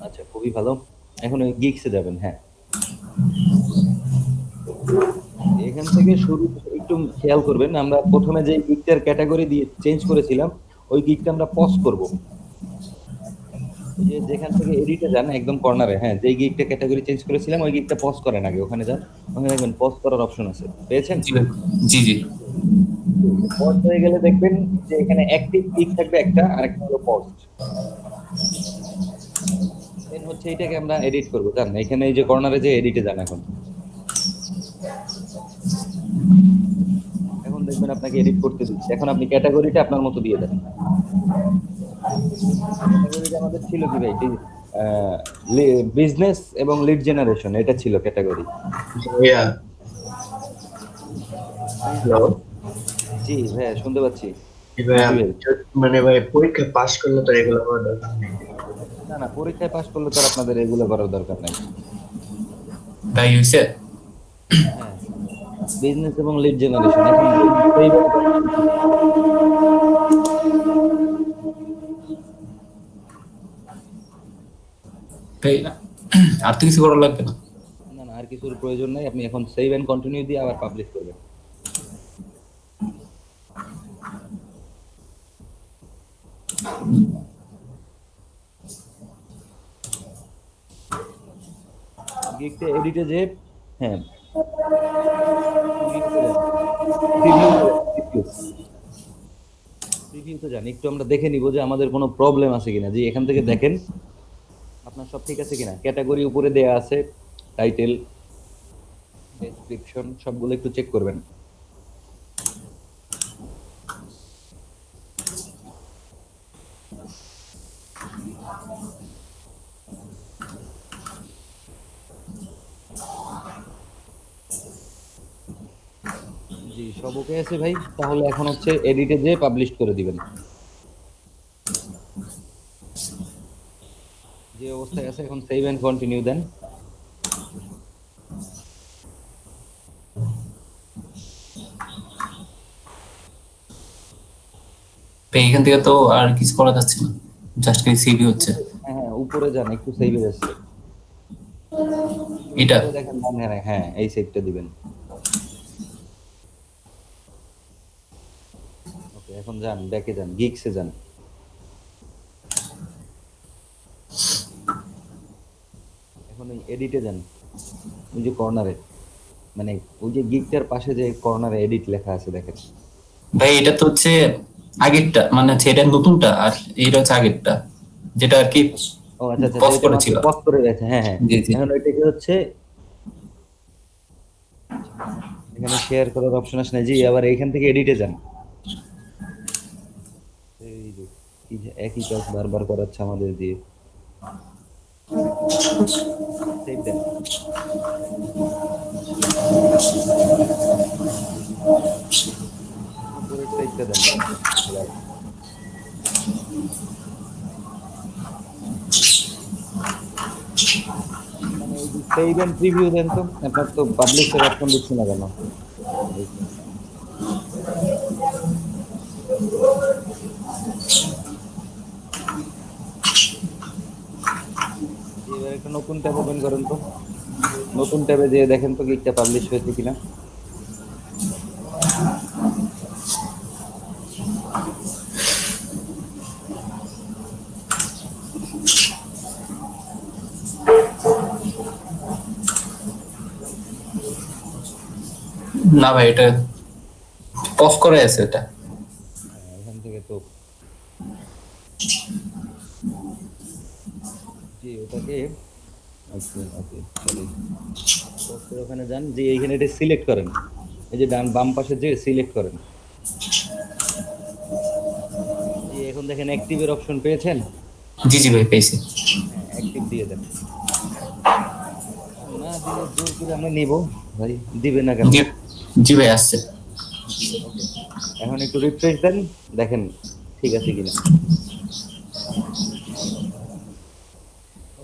আচ্ছা, খুবই ভালো। এখন ওই গিগসে যাবেন। হ্যাঁ, এখান থেকে শুরু একটু খেয়াল করবেন, আমরা প্রথমে যে গিগটার ক্যাটাগরি দিয়ে চেঞ্জ করেছিলাম, ওই গিগটা আমরা পজ করব। ওই যে যেখান থেকে এডিটে যান একদম কর্নারে, হ্যাঁ, যেই গিগটা ক্যাটাগরি চেঞ্জ করেছিলাম ওই গিগটা পজ করেন আগে, ওখানে যান। ওখানে দেখবেন পজ করার অপশন আছে, পেয়েছেন? জি ভাই। জি জি। পজ হয়ে গেলে দেখবেন যে এখানে অ্যাক্টিভ গিগ থাকবে একটা, আর একটা হলো পজ। দেন হচ্ছে এটাকে আমরা এডিট করবো, জান এখানে এই যে কর্নারে যে এডিটে যান এখন। এখন দেখবেন আপনাকে এডিট করতে দিচ্ছে, এখন আপনি ক্যাটাগরিটা আপনার মতো দিয়ে দেন। ক্যাটাগরিটা আমাদের ছিল কি ভাই, বিজনেস এবং লিড জেনারেশন, এটা ছিল ক্যাটাগরি। ভাইয়া, হ্যালো। জি ভাইয়া, শুনতে পাচ্ছি। ভাই মাহি আমি ভাই, মানে ভাই পরীক্ষা পাশ করলে তো এগুলো আমার দরকার নেই। না না, পরীক্ষায় পাশ করলে তো আর আপনাদের এগুলো করার দরকার নাই। তাই হয়েছে। হ্যাঁ, বিজনেস এবং লিড জেনারেশন এখন save and continue দিবেন। তাই না, আর তো কিছু করার লাগবে না। না না, আর কিছুর প্রয়োজন নাই, আপনি এখন সেভ এন্ড কন্টিনিউ দিয়ে আবার পাবলিশ করবেন। গিগটা এডিটে যে, হ্যাঁ, প্রিভিউতে যান, প্রিভিউতে যান, প্রিভিউতে যান, একটু আমরা দেখে নিব যে আমাদের কোনো প্রবলেম আছে কিনা। জি, এখান থেকে দেখেন আপনার সব ঠিক আছে কিনা, ক্যাটাগরি উপরে দেয়া আছে, টাইটেল, ডেসক্রিপশন সবগুলো একটু চেক করবেন। জি, সব ওকে আছে ভাই, তাহলে এখন হচ্ছে এডিটে যে পাবলিশ করে দিবেন। যে অবস্থায় আছে এখন সেভ এন্ড কন্টিনিউ দেন। ভাই এখান থেকে তো আর কিছু করা যাচ্ছে না, জাস্ট খালি সিভি হচ্ছে। হ্যাঁ হ্যাঁ, উপরে যান, একটু সেভে যাচ্ছে, এটা। উপরে দেখেন ডান ধারে, হ্যাঁ, এই সেভটা দিবেন। ওকে, এখন যান, ব্যাকে যান, গিগসে যান। এখন ওই এডিটে যান, ওই যে কর্নারে, মানে ওই যে গিগটার পাশে যে কর্নারে এডিট লেখা আছে দেখেন। ভাই এটা তো হচ্ছে আগেরটা, মানে হচ্ছে এটা নতুনটা, আর এটা হচ্ছে আগেরটা, যেটা আর কি ও আচ্ছা আচ্ছা, পজ যেটা মাত্র করেছিল। পজ করে গেছে, হ্যাঁ হ্যাঁ। জি জি। এখন ওইটাকে হচ্ছে এখানে শেয়ার করার অপশন আসে না, জি, আবার এইখান থেকে এডিটে যান। এই যে কি যে একই কাজ বারবার করাচ্ছে আমাদের দিয়ে, সেভ দেন। উপরের সাইডটা দেন এবার। মানে এই যে সেভ এন্ড প্রিভিউ দেন তো, আপনার তো পাবলিশের অপশন দিচ্ছে না কেন? এই তো। এবার একটা নতুন ট্যাব ওপেন করেন তো, নতুন ট্যাবে যেয়ে দেখেন তো গিগটা পাবলিশ হয়েছে কিনা। না ভাই, এটা পজ করে আছে এটা। হ্যাঁ, এখান থেকে তো, জি ওটাকে, ওকে ওকে, সরি, ওখানে যান, যে এইখানে এটা সিলেক্ট করেন, এই যে ডান বাম পাশে যে সিলেক্ট করেন। জি, এখন দেখেন অ্যাক্টিভের অপশন পেয়েছেন। জি জি ভাই, পেয়েছি। হ্যাঁ, অ্যাক্টিভ দিয়ে দেন। এখন না দিলে জোর করে আমরা নিব, ভাই দিবে না কেন? জি। জি ভাই, আসছে। ওকে, এখন একটু রিফ্রেশ দেন, দেখেন ঠিক আছে কিনা।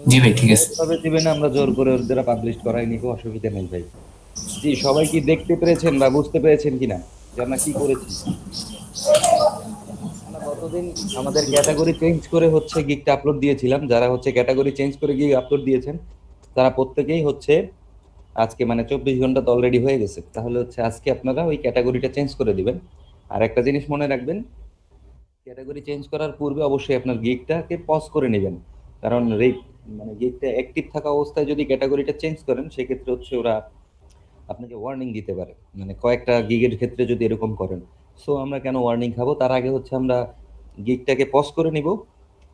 জি ভাই, ঠিক আছে। সহজ ভাবে দিবে না, আমরা জোর করে ওর দ্বারা পাবলিশ করাই নিব, অসুবিধা নেই ভাই। জি, সবাই কি দেখতে পেরেছেন বা বুঝতে পেরেছেন কিনা যে আমরা কি করেছি? আমরা গত এতদিন আমাদের ক্যাটাগরি চেঞ্জ করে হচ্ছে গিগটা আপলোড দিয়েছিলাম, যারা হচ্ছে ক্যাটাগরি চেঞ্জ করে গিগ আপলোড দিয়েছেন তারা প্রত্যেকেই হচ্ছে আজকে মানে 24 ঘন্টা তো অলরেডি হয়ে গেছে, তাহলে হচ্ছে আজকে আপনারা ওই ক্যাটাগরিটা চেঞ্জ করে দিবেন। আর একটা জিনিস মনে রাখবেন, ক্যাটাগরি চেঞ্জ করার পূর্বে অবশ্যই আপনার গিগটাকে পজ করে নেবেন, কারণ মানে গিগটা অ্যাক্টিভ থাকা অবস্থায় যদি ক্যাটাগরিটা চেঞ্জ করেন সেক্ষেত্রে হচ্ছে ওরা আপনাকে ওয়ার্নিং দিতে পারে, মানে কয়েকটা গিগের ক্ষেত্রে যদি এরকম করেন। সো আমরা কেন ওয়ার্নিং খাবো, তার আগে হচ্ছে আমরা গিগটাকে পজ করে নিব,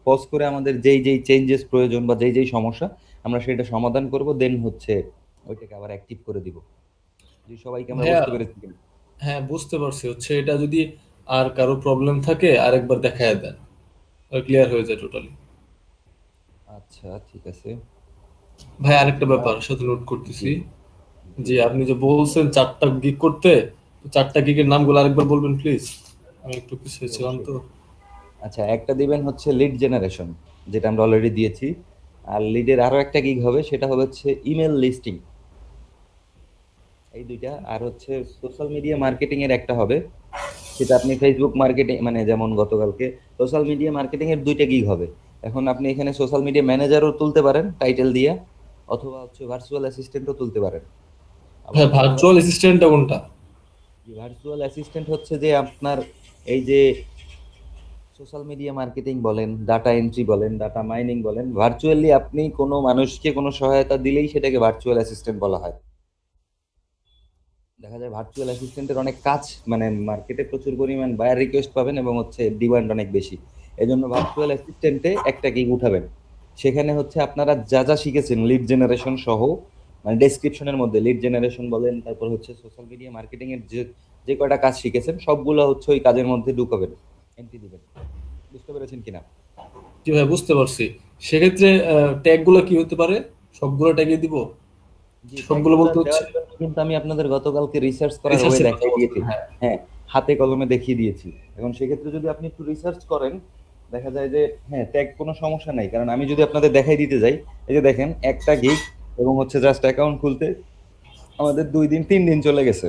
পজ করে আমাদের যেই যেই চেঞ্জেস প্রয়োজন বা যেই যেই সমস্যা আমরা সেটা সমাধান করব, দেন হচ্ছে ওইটাকে আবার অ্যাক্টিভ করে দিব। যে সবাইকে আমরা ভাইয়া, বুঝতে পেরেছি কিনা? হ্যাঁ বুঝতে পারছি। হচ্ছে এটা যদি আর কারো প্রবলেম থাকে আরেকবার দেখায় দেন, ক্লিয়ার হয়ে যায় টোটালি। আচ্ছা ঠিক আছে। ভাই আরেকটা আমরা ব্যাপার সাথে নোট জি করতেছি, জি যে আপনি যে বলছেন 4টা গিগ করতে, তো 4টা গিগের নামগুলো আরেকবার বলবেন প্লিজ, আমি একটু পিছিয়ে জি, ছিলাম অবশ্যই। তো। আচ্ছা, একটা দিবেন হচ্ছে লিড জেনারেশন, যেটা আমরা অলরেডি দিয়েছি। আর লিডের আরো একটা গিগ হবে, সেটা হবে হচ্ছে ইমেল লিস্টিং। এই দুইটা। আর হচ্ছে সোশ্যাল মিডিয়া মার্কেটিং এর একটা হবে, সেটা আপনি ফেসবুক মার্কেটিং, মানে যেমন গতকালকে সোশ্যাল মিডিয়া মার্কেটিং এর দুইটা গিগ হবে। এখন আপনি এখানে সোশ্যাল মিডিয়া ম্যানেজারও তুলতে পারেন টাইটেল দিয়ে, অথবা হচ্ছে ভার্চুয়াল অ্যাসিস্ট্যান্টও তুলতে পারেন। আবার ভাই ভার্চুয়াল অ্যাসিস্ট্যান্টটা কোনটা? ভার্চুয়াল অ্যাসিস্ট্যান্ট হচ্ছে যে আপনার এই যে সোশ্যাল মিডিয়া মার্কেটিং বলেন, ডাটা এন্ট্রি বলেন, ডাটা মাইনিং বলেন, ভার্চুয়ালি আপনি কোনো মানুষকে কোনো সহায়তা দিলেই সেটাকে ভার্চুয়াল অ্যাসিস্ট্যান্ট বলা হয়। দেখা যায় ভার্চুয়াল অ্যাসিস্ট্যান্টের অনেক কাজ, মানে মার্কেটে প্রচুর পরিমাণ বায়ার রিকোয়েস্ট পাবেন এবং হচ্ছে ডিমান্ড অনেক বেশি। এজন্য ভার্চুয়াল অ্যাসিস্ট্যান্টে একটা গিগ উঠাবেন। সেখানে হচ্ছে আপনারা যা যা শিখেছেন লিড জেনারেশন সহ, মানে ডেসক্রিপশনের মধ্যে লিড জেনারেশন বলেন, তারপর হচ্ছে সোশ্যাল মিডিয়া মার্কেটিং এর যে যে কয়টা কাজ শিখেছেন সবগুলো হচ্ছে ওই কাজের মধ্যে ঢুকাবেন, এন্ট্রি দিবেন। বুঝতে পেরেছেন কিনা? জি ভাই বুঝতে পারছি। সেক্ষেত্রে ট্যাগ গুলো কি হতে পারে? সবগুলো ট্যাগে দিব? জি, সবগুলো ট্যাগগুলো বলতে হচ্ছে দেওয়ার জন্য কিন্তু আমি আপনাদের গতকালকে রিসার্চ করার ওয়ে রিসার্চের কথা দেখাই বলছেন, দিয়েছি। হ্যাঁ। হ্যাঁ, হাতে কলমে দেখিয়ে দিয়েছি। এখন সেক্ষেত্রে যদি আপনি একটু রিসার্চ করেন, দেখা যায় যে হ্যাঁ ট্যাগ কোনো সমস্যা নাই, কারণ আমি যদি আপনাদের দেখাই দিতে যাই, এই যে দেখেন একটা গিগ এবং হচ্ছে জাস্ট অ্যাকাউন্ট খুলতে আমাদের 2 দিন 3 দিন চলে গেছে,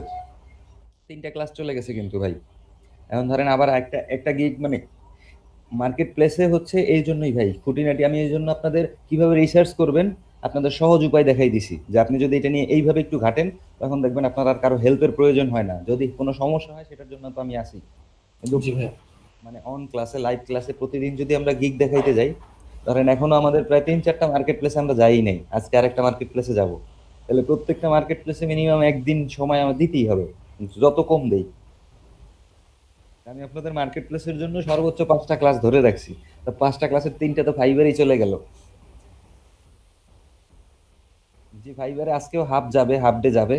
3টা ক্লাস চলে গেছে কিন্তু ভাই। এখন ধরেন আবার একটা একটা গিগ, মানে মার্কেট প্লেসে হচ্ছে এই জন্যই ভাই খুঁটিনাটি আমি এই জন্য আপনাদের কিভাবে রিসার্চ করবেন আপনাদের সহজ উপায় দেখাই দিছি, যে আপনি যদি এটা নিয়ে এইভাবে একটু ঘাটেন তখন দেখবেন আপনার আর কারো হেল্পের প্রয়োজন হয় না। যদি কোনো সমস্যা হয় সেটার জন্য তো আমি আছি। কিন্তু জি ভাই। মানে অন ক্লাসে লাইভ ক্লাসে প্রতিদিন যদি আমরা গিগ দেখাইতে যাই, ধরেন এখনো আমাদের প্রায় 3-4টা মার্কেট প্লেসে আমরা যাই নাই, আজকে আরেকটা মার্কেট প্লেসে যাব, তাহলে প্রত্যেকটা মার্কেট প্লেসে মিনিমাম একদিন সময় আমার দিতেই হবে, যত কম দেই। আমি আপনাদের মার্কেট প্লেসের জন্য সর্বোচ্চ 5টা ক্লাস ধরে রাখছি, তো 5টা ক্লাসের 3টা তো ফাইবারই চলে গেল। জি, ফাইবারে আজকেও হাফ যাবে, হাফ ডে যাবে।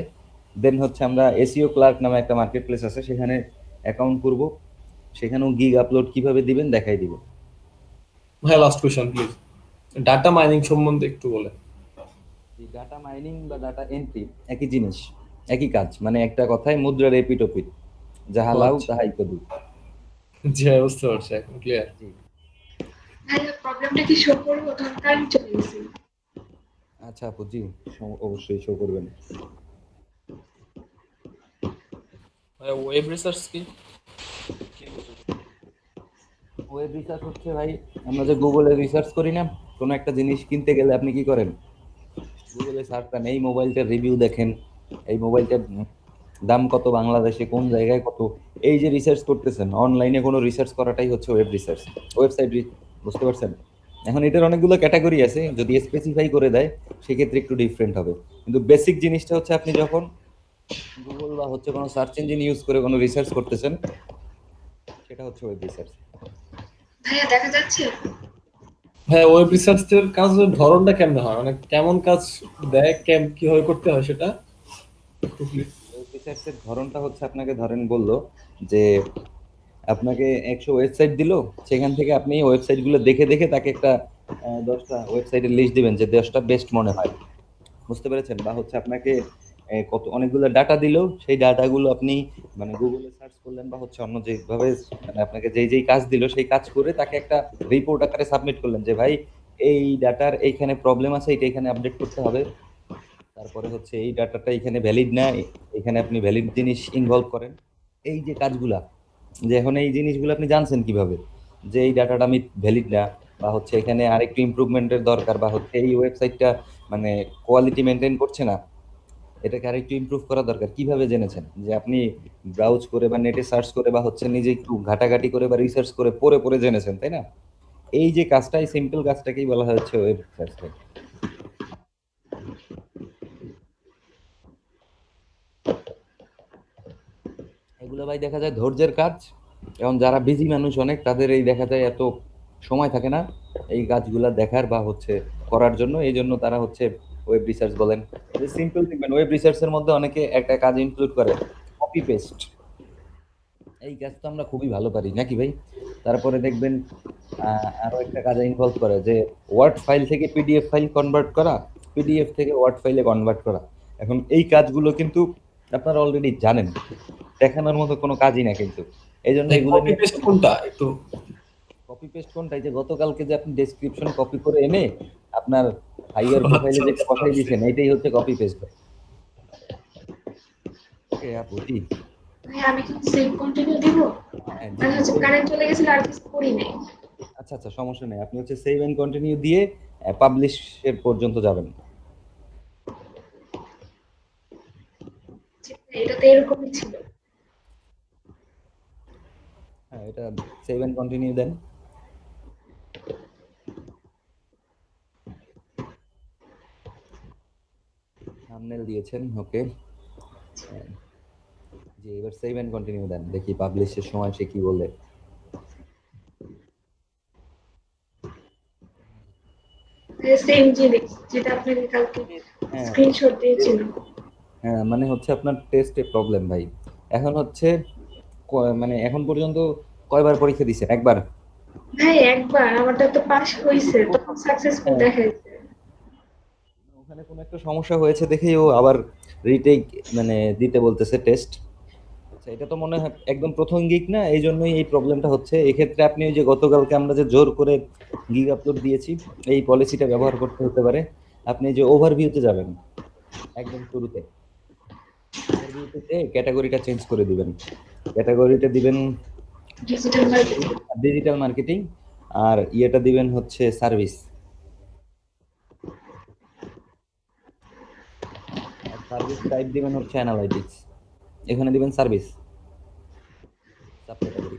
দেন হচ্ছে আমরা এসইও ক্লার্ক নামে একটা মার্কেট প্লেস আছে, সেখানে অ্যাকাউন্ট করব, সেখানেও গিগ আপলোড কিভাবে দিবেন দেখাই দিব। ভাই last question please, data mining সম্বন্ধে একটু বলেন। ডাটা মাইনিং বা ডাটা এন্ট্রি একই জিনিস, একই কাজ, মানে একটা কথায় মুদ্রার এপিট ওপিট, যাহা ও লাউ আচ্ছা, তাহাই কদু। জি ভাই বুঝতে পারছি, এখন ক্লিয়ার। জি। ভাইয়া প্রবলেমটা কি শো করবো? তখন কারেন্ট চলে গেছে। আচ্ছা আপু, জি অবশ্যই শো করবেন। ভাই ওয়েব রিসার্চ কি? ওয়েব রিসার্চ হচ্ছে ভাই, আমরা যে গুগলে রিসার্চ করি না, কোনো একটা জিনিস কিনতে গেলে আপনি কি করেন, গুগলে সার্চ করেন এই মোবাইলটার রিভিউ দেখেন, এই মোবাইলটার দাম কত, বাংলাদেশে কোন জায়গায় কত, এই যে রিসার্চ করতেছেন অনলাইনে কোনো রিসার্চ করাটাই হচ্ছে ওয়েব রিসার্চ, ওয়েবসাইট। বুঝতে পারছেন? এখন এটার অনেকগুলো ক্যাটাগরি আছে, যদি স্পেসিফাই করে দেয় সেক্ষেত্রে একটু ডিফারেন্ট হবে, কিন্তু বেসিক জিনিসটা হচ্ছে আপনি যখন গুগল বা হচ্ছে কোনো সার্চ ইঞ্জিন ইউজ করে কোনো রিসার্চ করতেছেন সেটা হচ্ছে ওয়েব রিসার্চ। ভাইয়া দেখা যাচ্ছে? ভাই ওয়েব রিসার্চের কাজের ধরনটা কেমন হয়, মানে কেমন কাজ দেয়, কিভাবে করতে হয় সেটা একটু please। ওয়েব রিসার্চের ধরনটা হচ্ছে আপনাকে ধরেন বললো যে আপনাকে 100 ওয়েবসাইট দিল, সেখান থেকে আপনি ওয়েবসাইটগুলো দেখে দেখে তাকে একটা 10টা ওয়েবসাইটের লিস্ট দিবেন যে 10টা বেস্ট মনে হয়। বুঝতে পেরেছেন? বা হচ্ছে আপনাকে কত অনেকগুলো ডাটা দিল, সেই ডাটাগুলো আপনি মানে গুগলে সার্চ করলেন বা হচ্ছে অন্য যেভাবে, মানে আপনাকে যেই যেই কাজ দিল সেই কাজ করে তাকে একটা রিপোর্ট আকারে সাবমিট করলেন যে ভাই এই ডাটার এইখানে প্রবলেম আছে, এটা এখানে আপডেট করতে হবে। তারপরে হচ্ছে এই ডাটাটা এখানে ভ্যালিড না, এখানে আপনি ভ্যালিড জিনিস ইনভলভ করেন। এই যে কাজগুলা, যে এখন এই জিনিসগুলো আপনি জানছেন কিভাবে, যে এই ডাটাটা আমি ভ্যালিড না, বা হচ্ছে এখানে আরেকটু ইমপ্রুভমেন্টের দরকার, বা হচ্ছে এই ওয়েবসাইটটা মানে কোয়ালিটি মেনটেন করছে না, এটাকে আরেকটু ইমপ্রুভ করা দরকার, কিভাবে জেনেছেন? যে আপনি ব্রাউজ করে বা নেটে সার্চ করে বা হচ্ছে নিজে একটু ঘাটাঘাটি করে বা রিসার্চ করে পড়ে পড়ে জেনেছেন, তাই না? এই যে কাজটা, এই সিম্পল কাজটাকেই বলা হচ্ছে ওয়েব রিসার্চ। এগুলো ভাই দেখা যায় ধৈর্যের কাজ, এবং যারা বিজি মানুষ অনেক, তাদের এই দেখা যায় এত সময় থাকে না এই কাজগুলা দেখার বা হচ্ছে করার জন্য, এই জন্য তারা হচ্ছে ওয়েব রিসার্চ বলেন। সিম্পল দেখবেন ওয়েব রিসার্চের মধ্যে অনেকে একটা কাজ ইনক্লুড করে, কপি পেস্ট। এই কাজটা আমরা খুবই ভালো পারি নাকি ভাই? তারপরে দেখবেন আরো একটা কাজ ইনভলভ করে, যে ওয়ার্ড ফাইল থেকে পিডিএফ ফাইল কনভার্ট করা, পিডিএফ থেকে ওয়ার্ড ফাইলে কনভার্ট করা। এখন এই কাজগুলো কিন্তু আপনারা অলরেডি জানেন, দেখানোর মতো কোনো কাজই না কিন্তু। এই জন্য এগুলো কপি নিয়ে পেস্ট কোনটা একটু কপি পেস্ট কোনটাই, যে গতকালকে যে আপনি ডেসক্রিপশন কপি করে এনে আপনার হাইয়ার প্রোফাইলে আচ্ছা যেটা বুঝতে পাঠাই পারছি। দিয়েছেন, এটাই হচ্ছে কপি পেস্ট। ওকে আপু, জি। ভাই আমি কি সেভ কন্টিনিউ দিব? হ্যাঁ জি মানে জি, হচ্ছে save- কারেন্ট চলে গেছিল আর কিছু করি নাই। আচ্ছা আচ্ছা, সমস্যা নেই, আপনি হচ্ছে সেভ এন্ড কন্টিনিউ দিয়ে পাবলিশের পর্যন্ত যাবেন। এটা তো এরকমই ছিল। হ্যাঁ, এটা সেভ এন্ড কন্টিনিউ দেন। থাম্বনেল দিয়েছেন, ওকে। জি, এবার সেভ এন্ড কন্টিনিউ দেন, দেখি পাবলিশের সময় সে কি বলে। সেম জিনিস যেটা আপনাকে কালকে হ্যাঁ স্ক্রিনশট দিয়েছিলাম। হ্যাঁ, মানে হচ্ছে আপনার টেস্টে প্রবলেম ভাই। এখন হচ্ছে মানে এখন পর্যন্ত কয়বার পরীক্ষা দিছেন? একবার? ভাই একবার আমারটা তো পাস হয়েছে, তখন সাকসেসফুল হ্যাঁ, দেখাইছে। ওখানে কোনো একটা সমস্যা হয়েছে দেখেই ও আবার রিটেক মানে দিতে বলতেছে টেস্ট। আচ্ছা, এটা তো মনে হয় একদম প্রথম গিগ না, এই জন্যই এই প্রবলেমটা হচ্ছে। এক্ষেত্রে আপনি ওই যে গতকালকে আমরা যে জোর করে গিগ আপলোড দিয়েছি, এই পলিসিটা ব্যবহার করতে হতে পারে। আপনি এই যে ওভারভিউতে যাবেন, একদম শুরুতে ওভারভিউতে ক্যাটাগরিটা চেঞ্জ করে দিবেন। ক্যাটাগরিটা দিবেন ডিজিটাল মার্কেটিং। ডিজিটাল মার্কেটিং, আর ইয়েটা দিবেন হচ্ছে সার্ভিস। আর সার্ভিস টাইপ দিবেন হচ্ছে অ্যানালাইটিক্স। এখানে দিবেন সার্ভিস সাব ক্যাটাগরি,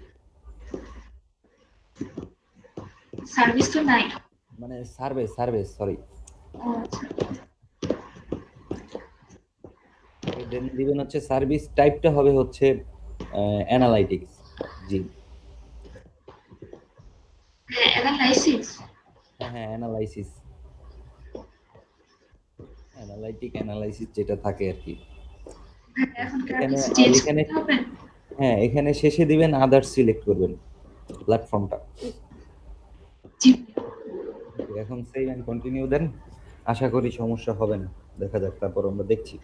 সার্ভিস তো নাই। মানে সার্ভিস সার্ভিস সরি। ও আচ্ছা। দেন দিবেন হচ্ছে সার্ভিস টাইপটা হবে হচ্ছে অ্যানালাইটিক্স। জি, হ্যাঁ অ্যানালাইসিস। হ্যাঁ হ্যাঁ, অ্যানালাইসিস, অ্যানালাইটিক অ্যানালাইসিস যেটা থাকে আর কি। হ্যাঁ এখন কি আর এখানে কিছু আর চেঞ্জ এখানে করতে হবে? হ্যাঁ, এখানে শেষে দিবেন আদার্স, সিলেক্ট করবেন প্ল্যাটফর্মটা। জি। এখন সেভ এন্ড কন্টিনিউ দেন, আশা করি সমস্যা হবে না, দেখা যাক, তারপর আমরা দেখছি।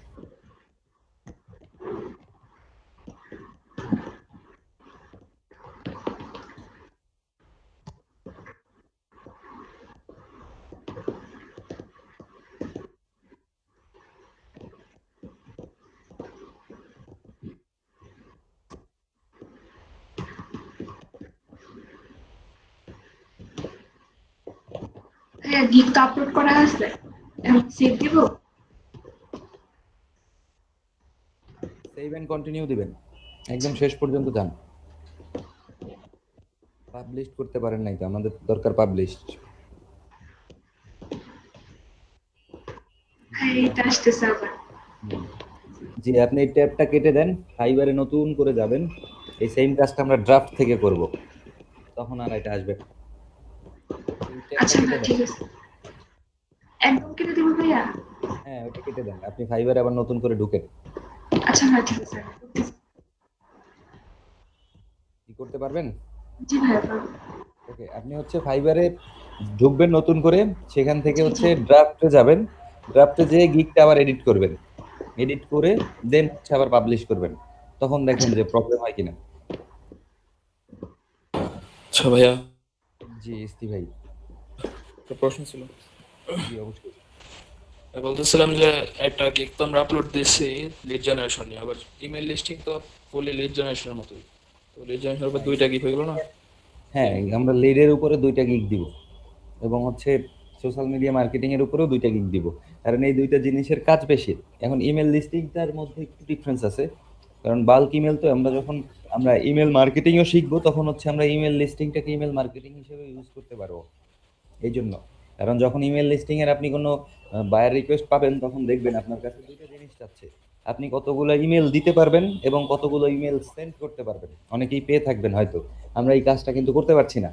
হ্যাঁ গিগ তো আপলোড করা আছে, এখন সেভ দিব। সেভ এন্ড কন্টিনিউ দিবেন, একদম শেষ পর্যন্ত যান। পাবলিশ করতে পারেন নাই তো, আমাদের দরকার পাবলিশ। হ্যাঁ এটা আসতেছে আবার। জি, আপনি এই ট্যাবটা কেটে দেন, ফাইবারে নতুন করে যাবেন। এই সেম কাজটা আমরা ড্রাফট থেকে করব, তখন আর এটা আসবে না। এই ট্যাবটা আচ্ছা কেটে না দেন। ঠিক আছে, একদম কেটে দিব ভাইয়া। হ্যাঁ, ওটা কেটে দেন, আপনি ফাইবারে আবার নতুন করে ঢুকেন। আচ্ছা না ঠিক আছে, কি করতে পারবেন? জি ভাইয়া পাবো। ওকে, আপনি হচ্ছে ফাইবারে ঢুকবেন নতুন করে, সেখান থেকে জি হচ্ছে জি। ড্রাফটে যাবেন। ড্রাফটে যেয়ে গিগটা আবার এডিট করবেন, এডিট করে দেন হচ্ছে আবার পাবলিশ করবেন, তখন দেখেন যে প্রবলেম হয় কিনা। আচ্ছা ভাইয়া, জি ইস্তি ভাই। একটা প্রশ্ন ছিল। জি অবশ্যই। বলতেছিলাম যে একটা গিগ তো আমরা আপলোড দিয়েছি লিড জেনারেশন নিয়ে, আবার ইমেল লিস্টিং তো ফুলি লিড জেনারেশনের মতোই। তো লিড জেনারেশনের উপর দুইটা গিগ হয়ে গেল না? হ্যাঁ, আমরা লিডের উপরে 2টা গিগ দিব এবং হচ্ছে সোশ্যাল মিডিয়া মার্কেটিং এর উপরেও 2টা গিগ দিব। কারণ এই 2টা জিনিসের কাজ বেশি। এখন ইমেল লিস্টিংটার মধ্যে একটু ডিফারেন্স আছে। কারণ বাল্ক ইমেল তো আমরা ইমেল মার্কেটিংও শিখবো, তখন হচ্ছে আমরা ইমেল লিস্টিংটাকে ইমেল মার্কেটিং হিসেবে ইউজ করতে পারবো। এইজন্য। কারণ যখন ইমেল লিস্টিং এর আপনি কোনো বায়ার রিকোয়েস্ট পাবেন, তখন দেখবেন আপনার কাছে 2টা জিনিস চাচ্ছে। আপনি কতগুলো ইমেল দিতে পারবেন এবং কতগুলো ইমেল সেন্ড করতে পারবেন। অনেকেই পেয়ে থাকবেন হয়তো। আমরা এই কাজটা কিন্তু করতে পারছি না।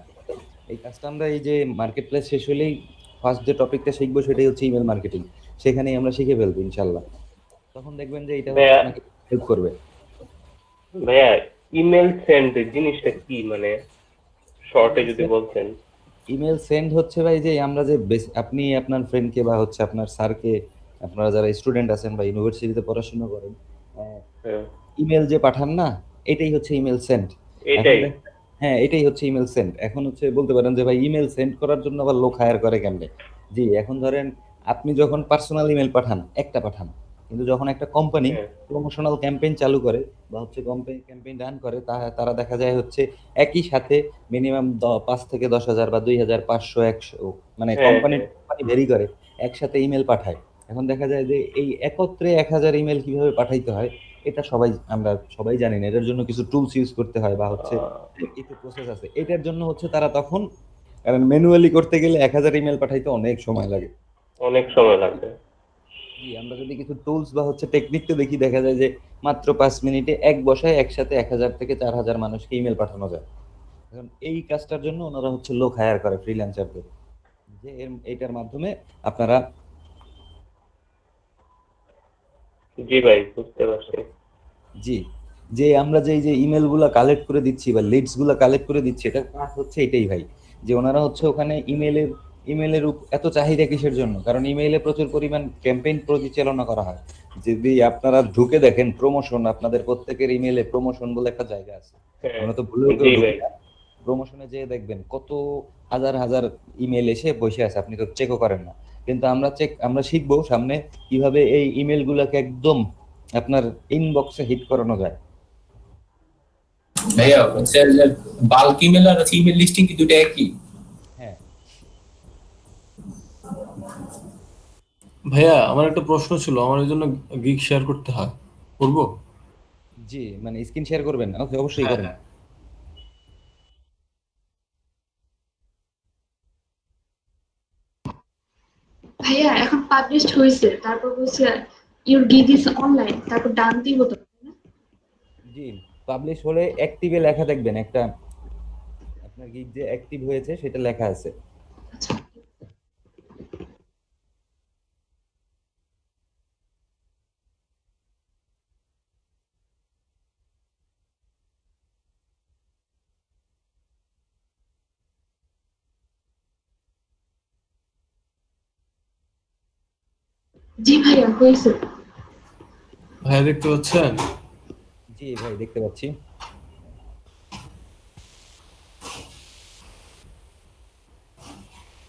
এই কাজটা আমরা এই যে মার্কেট প্লেস শেষ হলেই ফার্স্ট যে টপিকটা শিখবো সেটাই হচ্ছে ইমেল মার্কেটিং। সেখানেই আমরা শিখে ফেলবো ইনশাল্লাহ। তখন দেখবেন যে এটা হচ্ছে ভাইয়া আপনাকে হেল্প করবে। ভাইয়া ইমেল সেন্ড জিনিসটা কি, মানে শর্টে ইমেল যদি বলতেন। ইমেল সেন্ড হচ্ছে ভাই যে আমরা যে আপনি আপনার ফ্রেন্ডকে বা হচ্ছে আপনার স্যারকে, আপনারা যারা স্টুডেন্ট আছেন বা ইউনিভার্সিটিতে পড়াশোনা করেন, হ্যাঁ, ইমেল যে পাঠান না, এটাই হচ্ছে ইমেল সেন্ড। এখন এটাই। হ্যাঁ, এটাই হচ্ছে ইমেল সেন্ড। এখন হচ্ছে বলতে পারেন যে ভাই ইমেল সেন্ড করার জন্য আবার লোক হায়ার করে কেমনে? জি, এখন ধরেন আপনি যখন পার্সোনাল ইমেল পাঠান, একটা পাঠান। কিন্তু যখন একটা কোম্পানি হ্যাঁ, প্রমোশনাল ক্যাম্পেইন চালু করে বা হচ্ছে ক্যাম্পেইন রান করে, তারা দেখা যায় হচ্ছে একই সাথে মিনিমাম 5 থেকে 10,000 বা 2,000, 500, 100, মানে হ্যাঁ, কোম্পানি হ্যাঁ। ভেরি করে, একসাথে ইমেল পাঠায়। এখন দেখা যায় যে এই একত্রে 1,000 ইমেল কিভাবে পাঠাইতে হয়, এটা আমরা সবাই জানি না। এটার জন্য কিছু টুলস ইউজ করতে হয় বা হচ্ছে কিছু প্রসেস আছে। এটার জন্য হচ্ছে তারা তখন, কারণ ম্যানুয়ালি করতে গেলে 1,000 ইমেল পাঠাইতে অনেক সময় লাগে। অনেক সময় লাগবে। জি, আমরা যদি কিছু টুলস বা হচ্ছে টেকনিকটা দেখি, দেখা যায় যে মাত্র 5 মিনিটে এক বসায় একসাথে 1,000 থেকে 4,000 মানুষকে ইমেল পাঠানো যায়। এখন এই কাজটার জন্য ওনারা হচ্ছে লোক হায়ার করে, ফ্রিল্যান্সারদের, যে এইটার মাধ্যমে আপনারা জি ভাই, বুঝতে পারছি। জি, যে আমরা যে এই যে ইমেল গুলা কালেক্ট করে দিচ্ছি বা লিডস গুলা কালেক্ট করে দিচ্ছি, এটার কাজ হচ্ছে এটাই ভাই। যে ওনারা হচ্ছে ওখানে ইমেলের এত চাহিদা কিসের জন্য? কারণ ইমেইলে প্রচুর পরিমাণ ক্যাম্পেইন পরিচালনা করা হয়। যদি আপনারা ঢুকে দেখেন প্রমোশন, আপনাদের প্রত্যেকের ইমেইলে প্রমোশন বলে একটা জায়গা আছে। হ্যাঁ, আমরা তো ভুলেও কেউ জি ঢুকি ভাই। না। প্রমোশনে যেয়ে দেখবেন কত হাজার হাজার ইমেল এসে বসে আছে, আপনি তো চেকও করেন না। কিন্তু আমরা শিখবো সামনে কিভাবে এই ইমেল গুলাকে একদম আপনার ইনবক্সে হিট করানো যায়। ভাইয়া হচ্ছে বাল্ক ইমেল আর ইমেল লিস্টিং কি দুটো একই? হ্যাঁ, ভাইয়া আমার একটা প্রশ্ন ছিল, আমার এই জন্য গিগ শেয়ার করতে হয়, করবো? জি, মানে স্ক্রিন শেয়ার করবেন? ওকে, অবশ্যই হ্যাঁ করেন। হ্যাঁ। ভাইয়া এখন পাবলিশড হয়েছে, তারপর বলছে ইউর গিগ ইজ অনলাইন, তারপর ডান দিব তো, তাই না? জি, পাবলিশ হলে অ্যাক্টিভে লেখা দেখবেন একটা, আপনার গিগ যে অ্যাক্টিভ হয়েছে সেটা লেখা আছে। আচ্ছা। জি ভাইয়া হয়েছে। ভাইয়া দেখতে পাচ্ছেন? জি ভাই, দেখতে পাচ্ছি।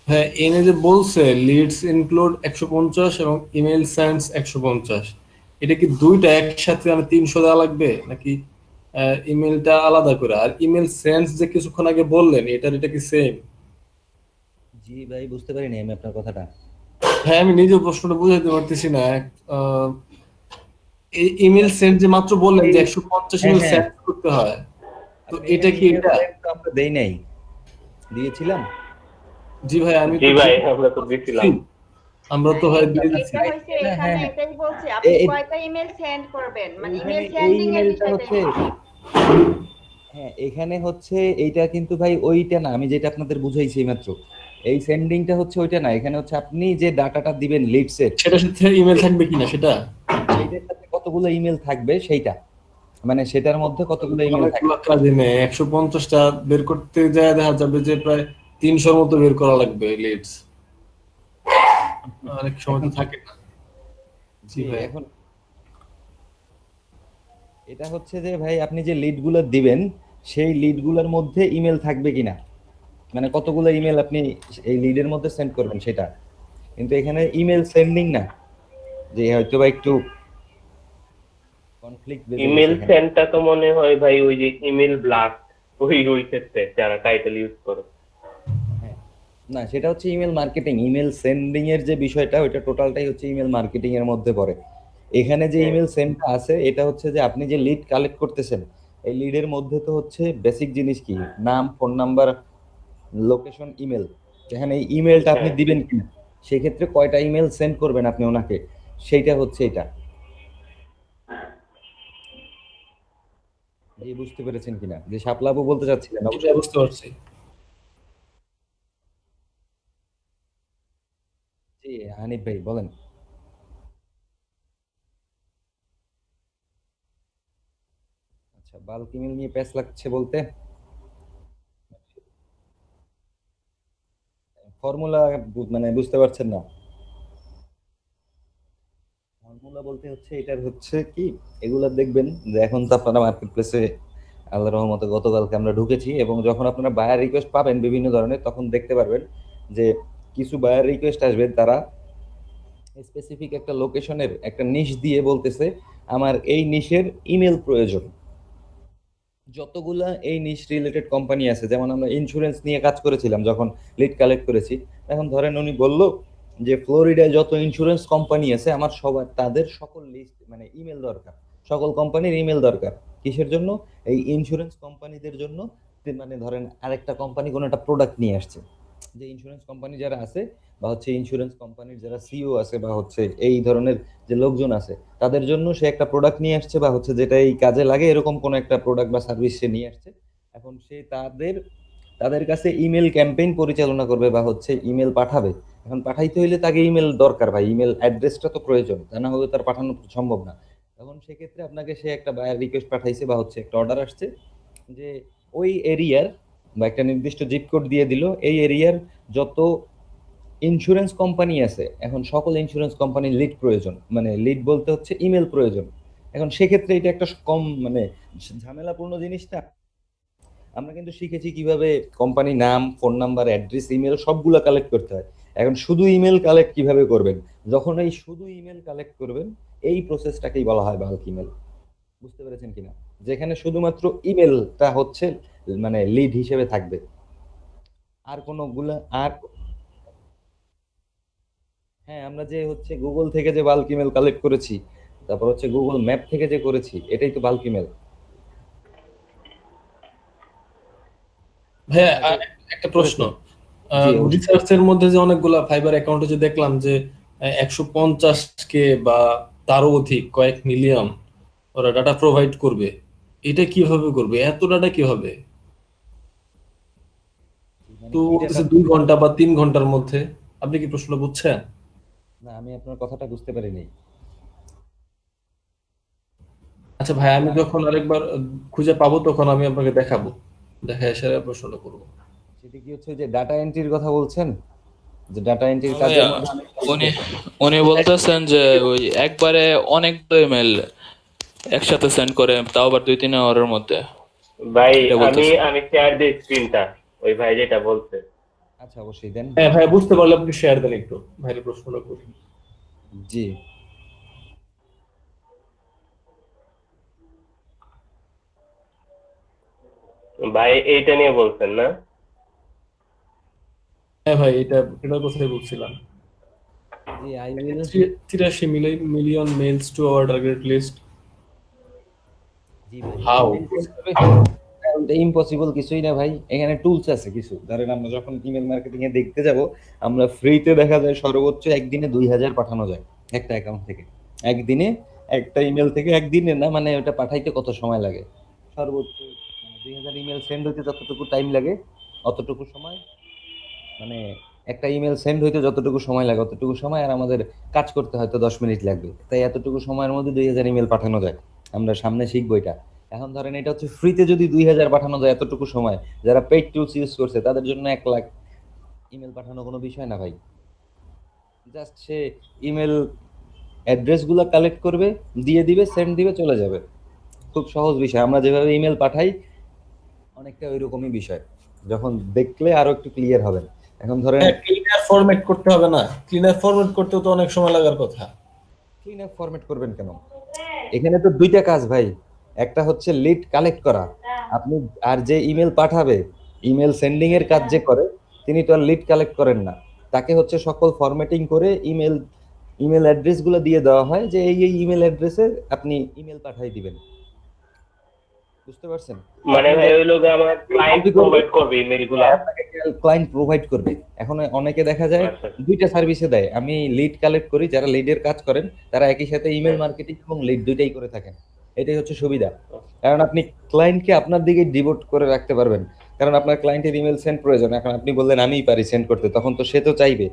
হ্যাঁ, এনে যে বলছে লিডস ইনক্লুড 150 এবং ইমেল সেন্ডস 150, এটা কি দুইটা একসাথে মানে 300 দেওয়া লাগবে নাকি ইমেলটা আলাদা করে? আর ইমেল সেন্ডস যে কিছুক্ষণ আগে বললেন, এটা কি সেম? জি ভাই, বুঝতে পারিনি আমি আপনার কথাটা। হ্যাঁ, আমি নিজেও প্রশ্নটা বুঝাইতে পারতেছি না। আহ, এই ইমেল সেন্ড যে মাত্র বললেন যে 150 হ্যাঁ ইমেল হ্যাঁ, সেন্ড করতে হয়, তো আপনি এটা এখানে কি ইমেল এটা? সেন্ড তো আমরা দেই নাই, দিয়েছিলাম। জি ভাই, আমি জি তো ভাই, আমরা তো দিছিলাম। আমরা তো ভাই দিয়ে দিচ্ছি। এটা হইছে এটা এখানে হ্যাঁ হ্যাঁ, এটাই বলছি, আপনি এ- কয়টা ইমেল সেন্ড করবেন, মানে এইখানে ইমেল এই সেন্ডিং এর ইমেলটা বিষয়টাই হচ্ছে, বলছি। হ্যাঁ এখানে হচ্ছে এইটা কিন্তু ভাই ওইটা না, আমি যেটা আপনাদের বুঝাইছি মাত্র, এই সেন্ডিংটা হচ্ছে ওইটা না। এখানে হচ্ছে আপনি যে ডাটাটা দিবেন লিডসের, সেটার সাথে ইমেল থাকবে কিনা সেটা? সেইটার সাথে কতগুলো ইমেল থাকবে সেইটা, মানে সেটার মধ্যে কতগুলো ইমেল থাকবে। অনেকগুলো কাজে নেই, 150টা বের করতে যায় দেখা যাবে যে প্রায় 300 মতো বের করা লাগবে লিডস। অনেক সময় তো এখন থাকে না। জি জি, ভাই। এখন এটা হচ্ছে যে ভাই আপনি যে লিডগুলো দিবেন, সেই লিডগুলোর মধ্যে ইমেল থাকবে কিনা, মানে কতগুলো ইমেল আপনি এই লিডের মধ্যে সেন্ড করবেন সেটা। কিন্তু এখানে ইমেল সেন্ডিং না, যে হয়তো বা একটু কনফ্লিক্ট বেঁধে গেছে ইমেল এখানে। সেন্ডটা তো মনে হয় ভাই ওই যে ইমেল ব্লাস্ট, ওই ক্ষেত্রে যারা টাইটেল ইউজ করে। হ্যাঁ, না সেটা হচ্ছে ইমেল মার্কেটিং, ইমেল সেন্ডিং এর যে বিষয়টা ওইটা টোটালটাই হচ্ছে ইমেল মার্কেটিং এর মধ্যে পড়ে। এখানে যে ইমেল সেন্ডটা আছে এটা হচ্ছে যে আপনি যে লিড কালেক্ট করতেছেন, এই লিডের মধ্যে তো হচ্ছে বেসিক জিনিস কি, নাম, ফোন নাম্বার, লোকেশন, ইমেল। এখানে এই ইমেলটা আপনি হ্যাঁ। দিবেন কিনা, সেক্ষেত্রে কয়টা ইমেল সেন্ড করবেন আপনি ওনাকে, সেইটা হচ্ছে এটা। জি, বুঝতে পেরেছেন কিনা যে শাপলাবু বলতে চাচ্ছিলেন? এটা বুঝতে পারছি। জি, হানিফ ভাই বলেন। আচ্ছা, বাল্ক ইমেল নিয়ে প্যাচ লাগছে বলতে ফর্মুলা মানে বুঝতে পারছেন না? ফর্মুলা বলতে হচ্ছে এটার হচ্ছে কি, এগুলা দেখবেন যে এখন তো আপনারা মার্কেট প্লেসে আল্লাহর রহমতে গতকালকে আমরা ঢুকেছি, এবং যখন আপনারা বায়ার রিকোয়েস্ট পাবেন বিভিন্ন ধরনের, তখন দেখতে পারবেন যে কিছু বায়ার রিকোয়েস্ট আসবে, তারা স্পেসিফিক একটা লোকেশনের একটা নিশ দিয়ে বলতেছে আমার এই নিশের ইমেল প্রয়োজন। যতগুলা এই নিশ রিলেটেড কোম্পানি আছে, যেমন আমরা ইন্স্যুরেন্স নিয়ে কাজ করেছিলাম যখন লিড কালেক্ট করেছি, এখন ধরেন উনি বলল যে ফ্লোরিডায় যত ইন্স্যুরেন্স কোম্পানি আছে আমার সবার তাদের সকল লিস্ট মানে ইমেল দরকার, সকল কোম্পানির ইমেল দরকার। কিসের জন্য? এই ইন্স্যুরেন্স কোম্পানিদের জন্য। মানে ধরেন আরেকটা কোম্পানি কোনো একটা প্রোডাক্ট নিয়ে আসছে, যে ইন্স্যুরেন্স কোম্পানি যারা আছে বা হচ্ছে ইন্স্যুরেন্স কোম্পানির যারা সিইও আছে বা হচ্ছে এই ধরনের যে লোকজন আছে, তাদের জন্য সে একটা প্রোডাক্ট নিয়ে আসছে বা হচ্ছে যেটা এই কাজে লাগে এরকম কোন একটা প্রোডাক্ট বা সার্ভিস সে নিয়ে আসছে। এখন সে তাদের তাদের কাছে ইমেল ক্যাম্পেইন পরিচালনা করবে বা হচ্ছে ইমেল পাঠাবে। এখন পাঠাইতে হইলে তাকে ইমেল দরকার ভাই, ইমেল অ্যাড্রেসটা তো প্রয়োজন, তা না হলে তার পাঠানো সম্ভব না। তখন সেক্ষেত্রে আপনাকে সে একটা বায়ার রিকোয়েস্ট পাঠাইছে বা হচ্ছে একটা অর্ডার আসছে যে ওই এরিয়ার বা একটা নির্দিষ্ট জিপ কোড দিয়ে দিল, এই এরিয়ার যত ইন্স্যুরেন্স কোম্পানি আছে, এখন সকল ইন্স্যুরেন্স কোম্পানির লিড প্রয়োজন, মানে লিড বলতে হচ্ছে ইমেল প্রয়োজন। এখন সেক্ষেত্রে এটা একটা কম মানে ঝামেলাপূর্ণ জিনিসটা। আমরা কিন্তু শিখেছি কিভাবে কোম্পানি নাম, ফোন নাম্বার, অ্যাড্রেস, ইমেল সবগুলো কালেক্ট করতে হয়। এখন শুধু ইমেল কালেক্ট কিভাবে করবেন? যখন এই শুধু ইমেল কালেক্ট করবেন, এই প্রসেসটাকেই বলা হয় বাল্ক ইমেল। বুঝতে পেরেছেন কিনা? যেখানে শুধুমাত্র ইমেলটা হচ্ছে মানে লিড হিসেবে থাকবে, আর কোনোগুলা আর হ্যাঁ, আমরা যে হচ্ছে গুগল থেকে যে বাল্ক ইমেল কালেক্ট করেছি, তারপর হচ্ছে গুগল ম্যাপ থেকে যে করেছি, এটাই তো বাল্ক ইমেল। ভাইয়া একটা প্রশ্ন, জি, অবশ্যই। রিসার্চের মধ্যে যে অনেকগুলা ফাইবার অ্যাকাউন্টে যে দেখলাম যে 150K বা তারও অধিক কয়েক মিলিয়ন ওরা ডাটা প্রোভাইড করবে, এটা কিভাবে করবে? এত ডাটা কিভাবে? মানে তো কি বলতেছে data? 2 ঘন্টা বা 3 ঘন্টার মধ্যে। আপনি কি প্রশ্নটা বুঝছেন? না, আমি আপনার কথাটা বুঝতে পারিনি। আচ্ছা ভাই, আমি যখন আরেকবার খুঁজে পাবো তখন আমি আপনাকে দেখাবো, দেখা এসে প্রশ্নটা করবো। সেটা কি হচ্ছে যে ডাটা এন্ট্রির কথা বলছেন? যে ডাটা এন্ট্রির হ্যাঁ কাজের ভাইয়া, মধ্যে আমি উনি উনি বলতেছেন যে ওই একবারে অনেকগুলো ইমেল একসাথে সেন্ড করে, তাও আবার 2-3 আওয়ারের মধ্যে। ভাই এটা আমি বলতেছে। আমি শেয়ার দিই স্ক্রিনটা, ওই ভাই যেটা বলছে। আচ্ছা, অবশ্যই দেন। হ্যাঁ ভাই, বুঝতে পারলে আপনি শেয়ার দেন একটু, ভাইয়ের প্রশ্নটা করি। জি, ভাই এইটা নিয়ে বলছেন না? হ্যাঁ ভাই, এটার কথাই বলছিলাম। জি, I will. 83 million mails to our target list. জি ভাই, হাউ? এটা ইম্পসিবল কিছুই না ভাই। এখানে টুলস আছে কিছু। ধরেন আমরা যখন ইমেল মার্কেটিং এ দেখতে যাব, আমরা ফ্রিতে দেখা যায় সর্বোচ্চ একদিনে 2000 পাঠানো যায় একটা অ্যাকাউন্ট থেকে। একদিনে একটা ইমেল থেকে, একদিনে না মানে ওটা পাঠাইতে কত সময় লাগে? সর্বোচ্চ মানে 2000 ইমেল সেন্ড হইতে যতটুকু টাইম লাগে, অতটুকু সময় মানে একটা ইমেল সেন্ড হইতে যতটুকু সময় লাগে অতটুকু সময়, আর আমাদের কাজ করতে হয়তো 10 মিনিট লাগবে। তাই এতটুকু সময়ের মধ্যে 2000 ইমেল পাঠানো যায়। আমরা সামনে শিখবো এটা। এখন ধরেন এটা হচ্ছে ফ্রিতে যদি 2000 পাঠানো যায় এতটুকু সময়, যারা পেইড টুলস ইউজ করছে তাদের জন্য 1 লাখ ইমেল পাঠানো কোনো বিষয় না ভাই। জাস্ট সে ইমেল অ্যাড্রেস গুলা কালেক্ট করবে, দিয়ে দিবে, সেন্ড দিবে, চলে যাবে। খুব সহজ বিষয়। আমরা যেভাবে ইমেল পাঠাই অনেকটা ওইরকমই বিষয়। যখন দেখলে আরো একটু ক্লিয়ার হবে। এখন ধরেন ক্লিনার ফরম্যাট করতে হবে না? ক্লিনার ফরম্যাট করতেও তো অনেক সময় লাগার কথা। ক্লিন আপ ফরম্যাট করবেন কেন? এখানে তো দুইটা কাজ ভাই। একটা হচ্ছে লিড কালেক্ট করা, আপনি আর যে ইমেল পাঠাবে, ইমেল সেন্ডিং এর কাজ যে করে, তিনি তো আর লিড কালেক্ট করেন না। তাকে হচ্ছে সকল ফরম্যাটিং করে ইমেল অ্যাড্রেস গুলো দিয়ে দেওয়া হয় যে এই ইমেল অ্যাড্রেসে আপনি ইমেল পাঠিয়ে দিবেন। বুঝতে পারছেন? মানে আপনি ভাই যে- ওই লোক আমার ক্লায়েন্ট copy করবে, প্রোভাইড করবে ইমেল গুলা। আপনাকে ক্লায়েন্ট প্রোভাইড করবে। এখন অনেকে দেখা যায় আচ্ছা। দুইটা সার্ভিসে দেয়। আমি লিড কালেক্ট করি, যারা লিডের কাজ করেন তারা একই সাথে ইমেল হ্যাঁ। মার্কেটিং এবং লিড দুইটাই করে থাকেন। এটাই হচ্ছে সুবিধা। কারণ আপনি ক্লায়েন্টকে আপনার দিকে ডিভোট করে রাখতে পারবেন। কারণ আপনার ক্লায়েন্টের ইমেল সেন্ড প্রয়োজন, এখন আপনি বললেন আমিই পারি সেন্ড করতে, তখন তো সে তো চাইবে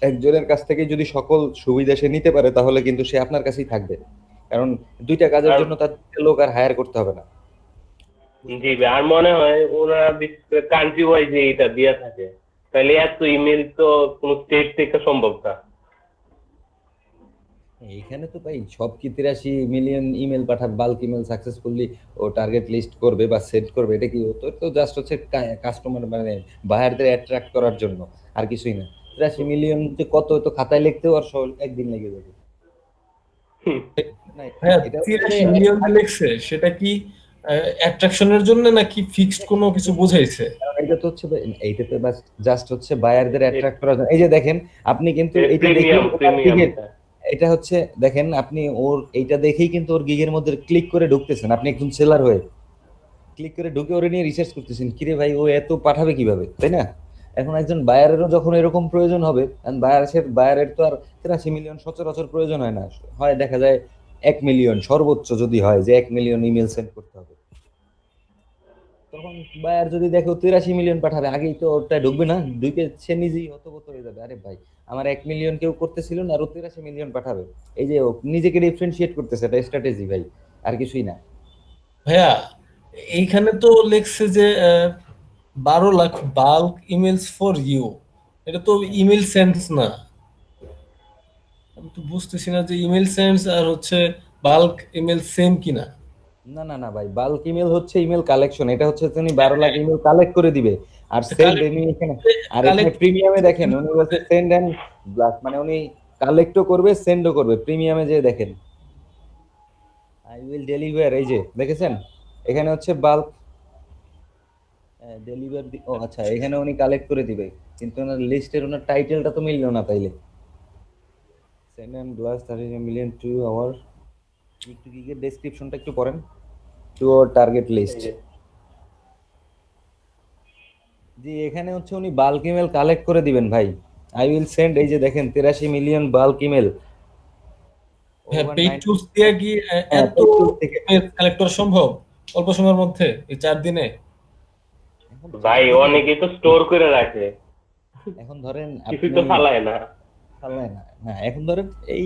একজনের কাছ থেকে যদি সকল সুবিধা সে নিতে পারে, তাহলে কিন্তু সে আপনার কাছেই থাকবে। কারণ দুইটা কাজের আর- জন্য তার দুইটা লোক আর হায়ার করতে হবে না। জি ভাই, আর মনে হয় ওরা কান্ট্রি ওয়াইজ এটা দিয়ে থাকে, তাহলে এত ইমেল তো কোন স্টেট থেকে সম্ভব না। এখানে তো ভাই সব কি 83 মিলিয়ন ইমেল পাঠাবে, বাল্ক ইমেল সাকসেসফুলি ও টার্গেট লিস্ট করবে বা সেট করবে, এটা কি তো জাস্ট হচ্ছে কাস্টমার মানে বায়ারদের অ্যাট্রাক্ট করার জন্য, আর কিছুই না। 83 মিলিয়ন যে কত, তো খাতায় লিখতেও আর একদিন লেগে যাবে। না, হ্যাঁ, এটা 83 মিলিয়ন লিখছে, সেটা কি অ্যাট্রাকশনের জন্য নাকি ফিক্সড কোনো কিছু বুঝাইছে? এটা তো হচ্ছে এইটাতে জাস্ট হচ্ছে বায়ারদের অ্যাট্রাক্ট করার জন্য। এই যে দেখেন, আপনি কিন্তু এটা দেখে প্রিমিয়াম এটা হচ্ছে দেখেন, আপনি ওর এইটা দেখেই কিন্তু ওর গিগের মধ্যে ক্লিক করে ঢুকতেছেন। আপনি একজন সেলার হয়ে ক্লিক করে ঢুকে ওরে নিয়ে রিসার্চ করতেছেন, কিরে ভাই ও এত পাঠাবে কিভাবে, তাই না? এখন একজন বায়ারেরও যখন এরকম প্রয়োজন হবে, বায়ারের তো আর 83 মিলিয়ন সচরাচর প্রয়োজন হয় না। হয় দেখা যায় 1 মিলিয়ন সর্বোচ্চ, যদি হয় যে 1 মিলিয়ন ইমেল সেন্ড করতে হবে, তখন বায়ার যদি দেখে ও 83 মিলিয়ন পাঠাবে, আগেই তো ওটা ঢুকবে না, ঢুকে সে নিজেই হতবত হয়ে যাবে। আরে ভাই, আমার 1 মিলিয়ন কেউ করতেছিল না, আর ও 83 মিলিয়ন পাঠাবে। এই যে ও নিজেকে ডিফারেন্সিয়েট করতেছে, এটা স্ট্র্যাটেজি ভাই, আর কিছুই না। ভাইয়া, এইখানে তো লেখছে যে 12 lakh bulk emails for you. এটা তো ইমেল সেন্স না। আমি তো বুঝতেছি না যে ইমেল সেন্স আর হচ্ছে বাল্ক ইমেল সেম কিনা। না না না ভাই, বাল্ক ইমেল হচ্ছে ইমেল কালেকশন। এটা হচ্ছে তুমি 12 লাখ ইমেল কালেক্ট করে দিবে। আর সেন্ড এমনি এখানে, আর এখানে প্রিমিয়ামে দেখেন উনি বলছে সেন্ড এন্ড ব্লাস্ট, মানে উনি কালেক্টও করবে সেন্ডও করবে। প্রিমিয়ামে যে দেখেন আই উইল ডেলিভার, এই যে দেখেছেন এখানে হচ্ছে বাল্ক ডেলিভার। ও আচ্ছা, এখানে উনি কালেক্ট করে দিবে, কিন্তু ওনার লিস্টের ওনার টাইটেলটা তো মিললো না তাইলে। Send and blast 30 million to our, একটু গিগের ডেসক্রিপশনটা একটু পড়েন, টু আওয়ার টার্গেট লিস্ট। জি, এখানে হচ্ছে উনি বাল্ক ইমেল কালেক্ট করে দিবেন ভাই। আই উইল সেন্ড, এই যে দেখেন 83 মিলিয়ন বাল্ক ইমেল। হ্যাঁ, পেইড টুলস দিয়ে কি এত কালেক্ট করা সম্ভব অল্প সময়ের মধ্যে, এই 4 দিনে? ভাই অনেকে তো স্টোর করে রাখে, এখন ধরেন কিছু আপনি তো ফালায় না। ফালায় না, হ্যাঁ, এখন ধরেন এই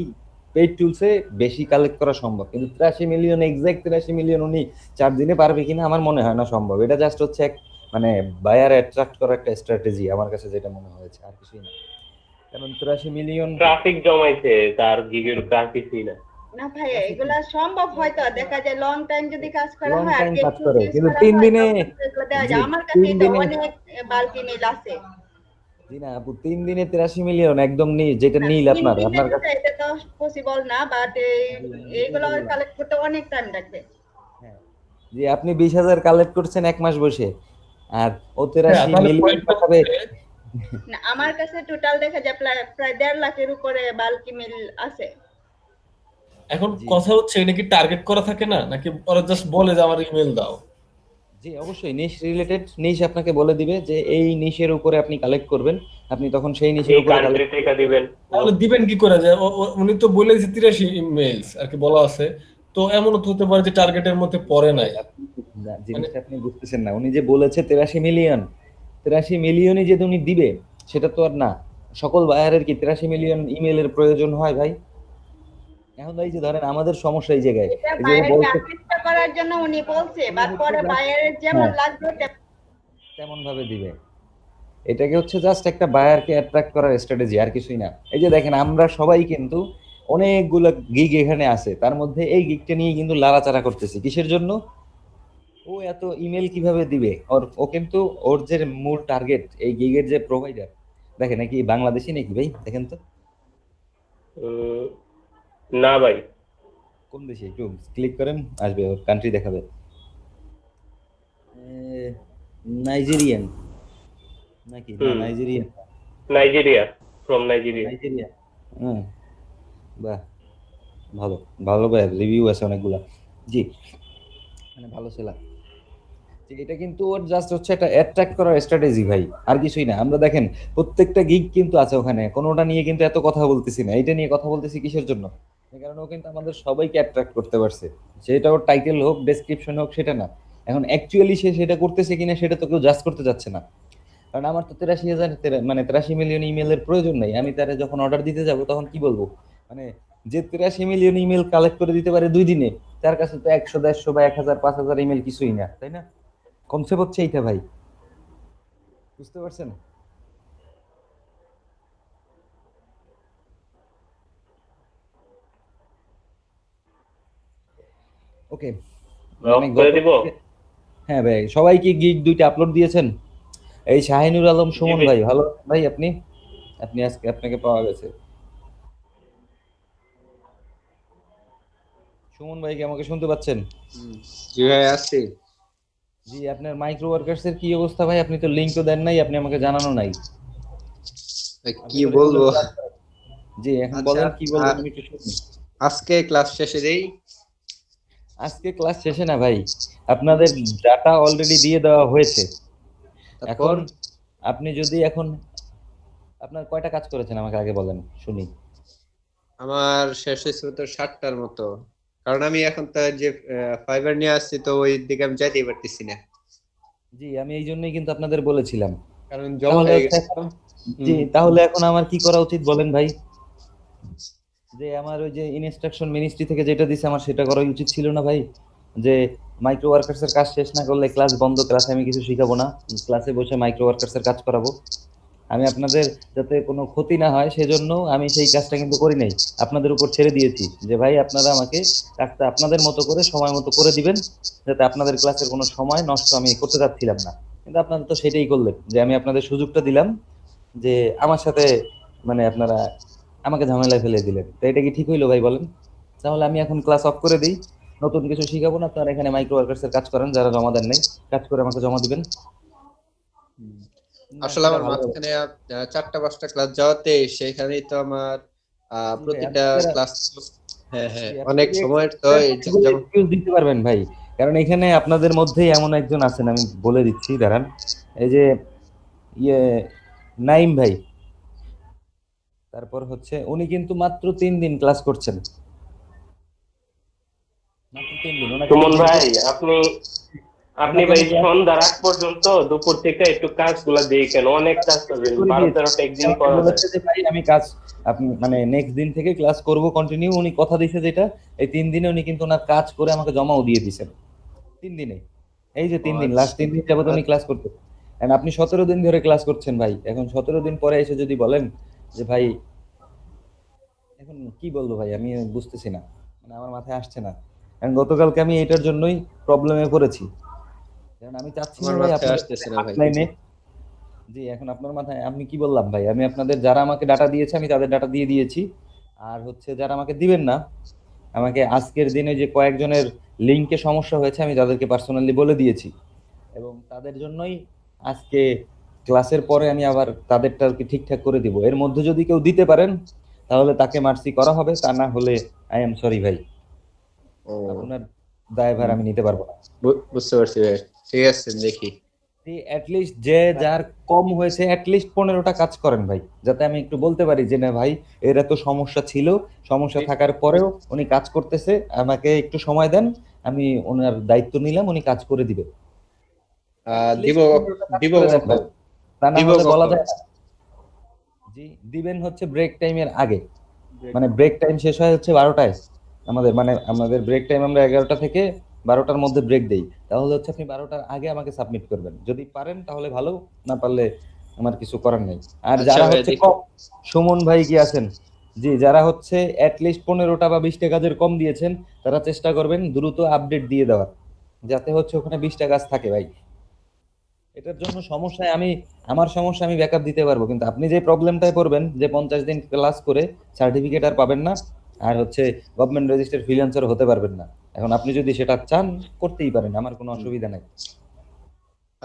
পেইড টুলসে বেশি কালেক্ট করা সম্ভব, কিন্তু 83 মিলিয়ন, এক্সাক্ট 83 মিলিয়ন উনি 4 দিনে পারবে কিনা আমার মনে হয় না সম্ভব। এটা জাস্ট হচ্ছে এক মানে বায়ার অ্যাট্রাক্ট করার একটা স্ট্র্যাটেজি, আমার কাছে যেটা মনে হয়েছে, আর কিছুই না। কারণ 83 মিলিয়ন ট্রাফিক জমাইছে তার গিগের কার কিছুই না। না ভাইয়া, এগুলা সম্ভব হয়তো, দেখা যায় লং টাইম যদি কাজ করা Long হয় আর time পেট কাজ টুল করে, use কিন্তু করা 3 হয়, দিনে, তখন এগুলো দেওয়া যায়। জি, আমার কাছে 3 এটা দিনে, অনেক বাল্ক ইমেল আছে। জি না আপু, 3 দিনে 83 মিলিয়ন একদম যেটা না, নীল 3 আপনার দিনে আপনার তো কাছে। এটা তো পসিবল না, বাট এইগুলো কালেক্ট করতে অনেক টাইম লাগবে। হ্যাঁ, যে আপনি 20,000 কালেক্ট করছেন 1 মাস বসে, আর ও 83 তাহলে মিলিয়ন পয়েন্টটা পাঠাবে। না, আমার কাছে টোটাল দেখা যায় প্রায় 1.5 লাখের উপরে বাল্ক ইমেল আছে। এখন জি। কথা হচ্ছে, এটা কি টার্গেট করা থাকে না, নাকি ওরা জাস্ট বলে যে আমার ইমেল দাও? জি অবশ্যই, নিশ রিলেটেড নিশ আপনাকে বলে দিবে যে এই নিশের উপরে আপনি কালেক্ট করবেন, আপনি তখন সেই নিশের এই উপরে কান্ট্রি থেকে দিবেন। তাহলে দিবেন কি করে? যে উনি তো বলে যে 83 ইমেলস আর কি বলা আছে, তো এমনও তো হতে পারে যে টার্গেটের মধ্যে পড়ে নাই। জিনিসটা আপনি বুঝতেছেন না। উনি যে বলেছে 83 মিলিয়ন, 83 মিলিয়নই যে উনি দিবে সেটা তো আর না। সকল বায়ারের কি 83 মিলিয়ন ইমেলের প্রয়োজন হয় ভাই? এখন এই যে ধরেন আমাদের সমস্যা এই জায়গায়, এটা এই যে ও বায়ারকে বলছে আকৃষ্ট করার জন্য উনি বলছে, বাট পরে বায়ারের যেমন হ্যাঁ। লাগবে তেমন ভাবে দিবে। এটাকে হচ্ছে জাস্ট একটা বায়ারকে অ্যাট্রাক্ট করার স্ট্র্যাটেজি, আর কিছুই না। এই যে দেখেন আমরা সবাই কিন্তু অনেকগুলো গিগ এখানে আছে, তার মধ্যে এই গিগটা নিয়ে কিন্তু লাড়াচাড়া করতেছি কিসের জন্য? ও এত ইমেল কিভাবে দিবে? ও কিন্তু ওর যে মূল টার্গেট এই গিগের যে প্রোভাইডার, দেখেন নাকি বাংলাদেশি নাকি ভাই, দেখেন তো উম, না ভাই, কোন দেশে, একটু ক্লিক করেন আসবে, ওর কান্ট্রি দেখাবে। নাইজেরিয়ান নাকি? না, হুম নাইজেরিয়ান না। Nigeria, from Nigeria. নাইজেরিয়া। হুম, বাহ, ভালো ভালো ভাই, রিভিউ আছে অনেকগুলা। জি, মানে ভালো ছিল। যে এটা কিন্তু ওর জাস্ট হচ্ছে একটা অ্যাট্রাক্ট করার স্ট্র্যাটেজি ভাই, আর কিছুই না। আমরা দেখেন প্রত্যেকটা গিগ কিন্তু আছে ওখানে, কোনোটা নিয়ে কিন্তু এত কথা বলতেছি না, এটা নিয়ে কথা বলতেছি কিসের জন্য? এই কারণে ও কিন্তু আমাদের সবাইকে অ্যাট্রাক্ট করতে পারছে। সেটা ওর টাইটেল হোক, ডেসক্রিপশন হোক, সেটা না। এখন অ্যাকচুয়ালি সে সেটা করতেছে কিনা সেটা তো কেউ জাজ করতে যাচ্ছে না। কারণ আমার তো 83,000 মানে 83 মিলিয়ন ইমেলের প্রয়োজন নাই। আমি তারে যখন অর্ডার দিতে যাব তখন কি বলবো? মানে যে 83 মিলিয়ন ইমেল কালেক্ট করে দিতে পারে 2 দিনে, তার কাছে তো 100, 150 বা 1000, 5000 ইমেল কিছুই না, তাই না? কনসেপ্ট হচ্ছে এইটা ভাই, বুঝতে পারছেন? ওকে, লক মানে করে গত দিব। হ্যাঁ ভাই, সবাই কি গিগ 2টা আপলোড দিয়েছেন? এই শাহিনুর আলম জি সুমন ভাই। ভাই, ভালো আছেন ভাই আপনি? আপনি আজকে আপনাকে পাওয়া গেছে। সুমন ভাই কি আমাকে শুনতে পাচ্ছেন? জি ভাই আছি। জি, আপনার মাইক্রো ওয়ার্কার্স এর কি অবস্থা ভাই? আপনি তো লিংক তো দেন নাই, আপনি আমাকে জানানো নাই। ভাই আপনি কি তো বলবো? রেগুলার ক্লাস করেন। জি, এখন আচ্ছা, বলেন কি বলবেন, আ- আমি একটু শুনি। আজকে ক্লাস শেষে দেই। আজকে ক্লাস শেষে না ভাই, আপনাদের ডাটা অলরেডি দিয়ে দেওয়া হয়েছে। তারপর এখন আপনি যদি এখন আপনার কয়টা কাজ করেছেন আমাকে আগে বলেন শুনি। আমার শেষ হয়েছিল তো 7টার মতো, কারণ আমি এখন তো যে ফাইবার নিয়ে আসছি তো ওই দিকে আমি যাইতেই পারতেছি না, জি, আমি এই জন্যই কিন্তু আপনাদের বলেছিলাম। কারণ জমা তাহলে হয়ে হচ্ছে গেছে। এখন, জি, তাহলে এখন আমার কি করা উচিত বলেন ভাই? যে আমার ওই যে ইনস্ট্রাকশন মিনিস্ট্রি থেকে যেটা দিছে আমার সেটা করা উচিত ছিল না ভাই? যে মাইক্রো ওয়ার্কার্স এর কাজ শেষ না করলে ক্লাস বন্ধ, ক্লাসে আমি কিছু শিখাবো না, ক্লাসে বসে মাইক্রো ওয়ার্কার্স এর কাজ করাবো। আমি আপনাদের যাতে কোনো ক্ষতি না হয় সেজন্য আমি সেই কাজটা কিন্তু করি নাই, আপনাদের উপর ছেড়ে দিয়েছি যে ভাই আপনারা আমাকে কাজটা আপনাদের মতো করে সময় মতো করে দিবেন, যাতে আপনাদের ক্লাসের কোনো সময় নষ্ট আমি করতে চাচ্ছিলাম না। কিন্তু আপনারা তো সেটাই করলেন, যে আমি আপনাদের সুযোগটা দিলাম যে আমার সাথে, মানে আপনারা আমাকে ঝামেলায় ফেলে দিলেন। তো এটা কি ঠিক হইলো ভাই বলেন? তাহলে আমি এখন ক্লাস অফ করে দিই, নতুন কিছু শিখাবো না, আপনারা এখানে মাইক্রো ওয়ার্কার্স এর কাজ করেন, যারা জমা দেন নাই কাজ করে আমাকে জমা দিবেন। না, আসলে সেটা আমার ভালো হবে। মাঝখানে 4টা 5টা ক্লাস যাওয়াতে সেখানেই তো আমার জি ভাই, প্রতিটা ক্লাস, হ্যাঁ হ্যাঁ, আপনি অনেক যদি সময়ের তো যেমন এক্সকিউজ দিতে পারবেন ভাই, কারণ এখানে আপনাদের মধ্যেই এমন একজন আছেন, আমি বলে দিচ্ছি দাঁড়ান। এই যে ইয়ে নাইম ভাই, তারপর হচ্ছে উনি কিন্তু মাত্র 3 দিন ক্লাস করছেন, মাত্র 3 দিন। ওনাকে আমি সুমন কিন্তু ভাই, আপনি আপনি ওনাকে ভাই আমি ক্লাস সন্ধ্যার আগ পর্যন্ত দুপুর থেকে একটু কাজগুলা দিয়ে কেন, অনেক কাজ করবেন, করে 12-13টা দিয়েছি। একদিনই আমাকে করা যায়। বলেছে যে ভাই আমি কাজ, আপনি মানে নেক্সট দিন থেকে ক্লাস করব কন্টিনিউ, উনি কথা দিয়েছে যেটা, এই 3 দিনে উনি কিন্তু ওনার কাজ করে আমাকে জমাও দিয়ে দিয়েছেন। 3 দিনে, এই যে ও 3 দিন, লাস্ট আচ্ছা 3 দিন যাবত উনি ক্লাস করতে, এন্ড আপনি 17 দিন ধরে ক্লাস করছেন ভাই। এখন 17 দিন পরে এসে যদি বলেন যে ভাই, এখন কি বলবো ভাই, আমি বুঝতেছি না, মানে আমার মাথায় আসছে না। কারণ গতকালকে আমি এটার জন্যই প্রবলেমে পড়েছি, কারণ আমি চাচ্ছি না আমার ভাই মাথায় আপনাদের আসতেছে না ভাই। লাইনে। জি, এখন আপনার মাথায় আমি কি বললাম ভাই? আমি আপনাদের যারা আমাকে ডাটা দিয়েছে আমি তাদের ডাটা দিয়ে দিয়েছি, আর হচ্ছে যারা আমাকে দিবেন না, আমাকে আজকের দিনে যে কয়েকজনের লিংকে সমস্যা হয়েছে আমি তাদেরকে পার্সোনালি বলে দিয়েছি, এবং তাদের জন্যই আজকে ক্লাসের পরে আমি আবার তাদেরটা আর কি ঠিকঠাক করে দিব। এর মধ্যে যদি কেউ দিতে পারেন তাহলে তাকে মার্সি করা হবে, তা না হলে আই এম সরি ভাই, ও, আপনার দায়ভার আমি নিতে পারবো না। বুঝতে পারছি ভাই, ঠিক আছে দেখি। অ্যাটলিস্ট যে যার কম হয়েছে অ্যাটলিস্ট 15টা কাজ করেন ভাই, যাতে আমি একটু বলতে পারি যে না ভাই এর এত সমস্যা ছিল, সমস্যা থাকার পরেও উনি কাজ করতেছে, আমাকে একটু সময় দেন, আমি ওনার দায়িত্ব নিলাম, উনি কাজ করে দিবে। দিব অ্যাটলিস্ট 15টা কাজ দিব করে দেন কখন? ভাই, তা না দিব হলে বলা কখন? যায় না। জি, দিবেন হচ্ছে ব্রেক টাইমের আগে, মানে ব্রেক টাইম শেষ হয় হচ্ছে 12টায়, আমাদের ব্রেক টাইম আমরা 11টা থেকে 12টার মধ্যে ব্রেক দেই। তাহলে হচ্ছে আপনি 12টার আগে আমাকে সাবমিট করবেন, যদি পারেন তাহলে ভালো, না পারলে আমার কিছু করার নেই। আর আচ্ছা যারা ভাই হচ্ছে দেখি। কম, সুমন ভাই কি আছেন? জি, যারা হচ্ছে অ্যাটলিস্ট 15টা বা 20টা কাজের কম দিয়েছেন, তারা চেষ্টা করবেন দ্রুত আপডেট দিয়ে দেওয়ার, যাতে হচ্ছে ওখানে 20টা কাজ থাকে ভাই। এটার জন্য সমস্যায় আমি, আমার সমস্যা আমি ব্যাকআপ দিতে পারবো, কিন্তু আপনি যে প্রবলেমটায় পড়বেন যে 50 দিন ক্লাস করে সার্টিফিকেট আর পাবেন না, আর হচ্ছে গভর্নমেন্ট রেজিস্টার্ড ফ্রিল্যান্সার হতে পারবেন না। এখন আপনি যদি সেটা চান করতেই পারেন, আমার কোনো অসুবিধা নাই।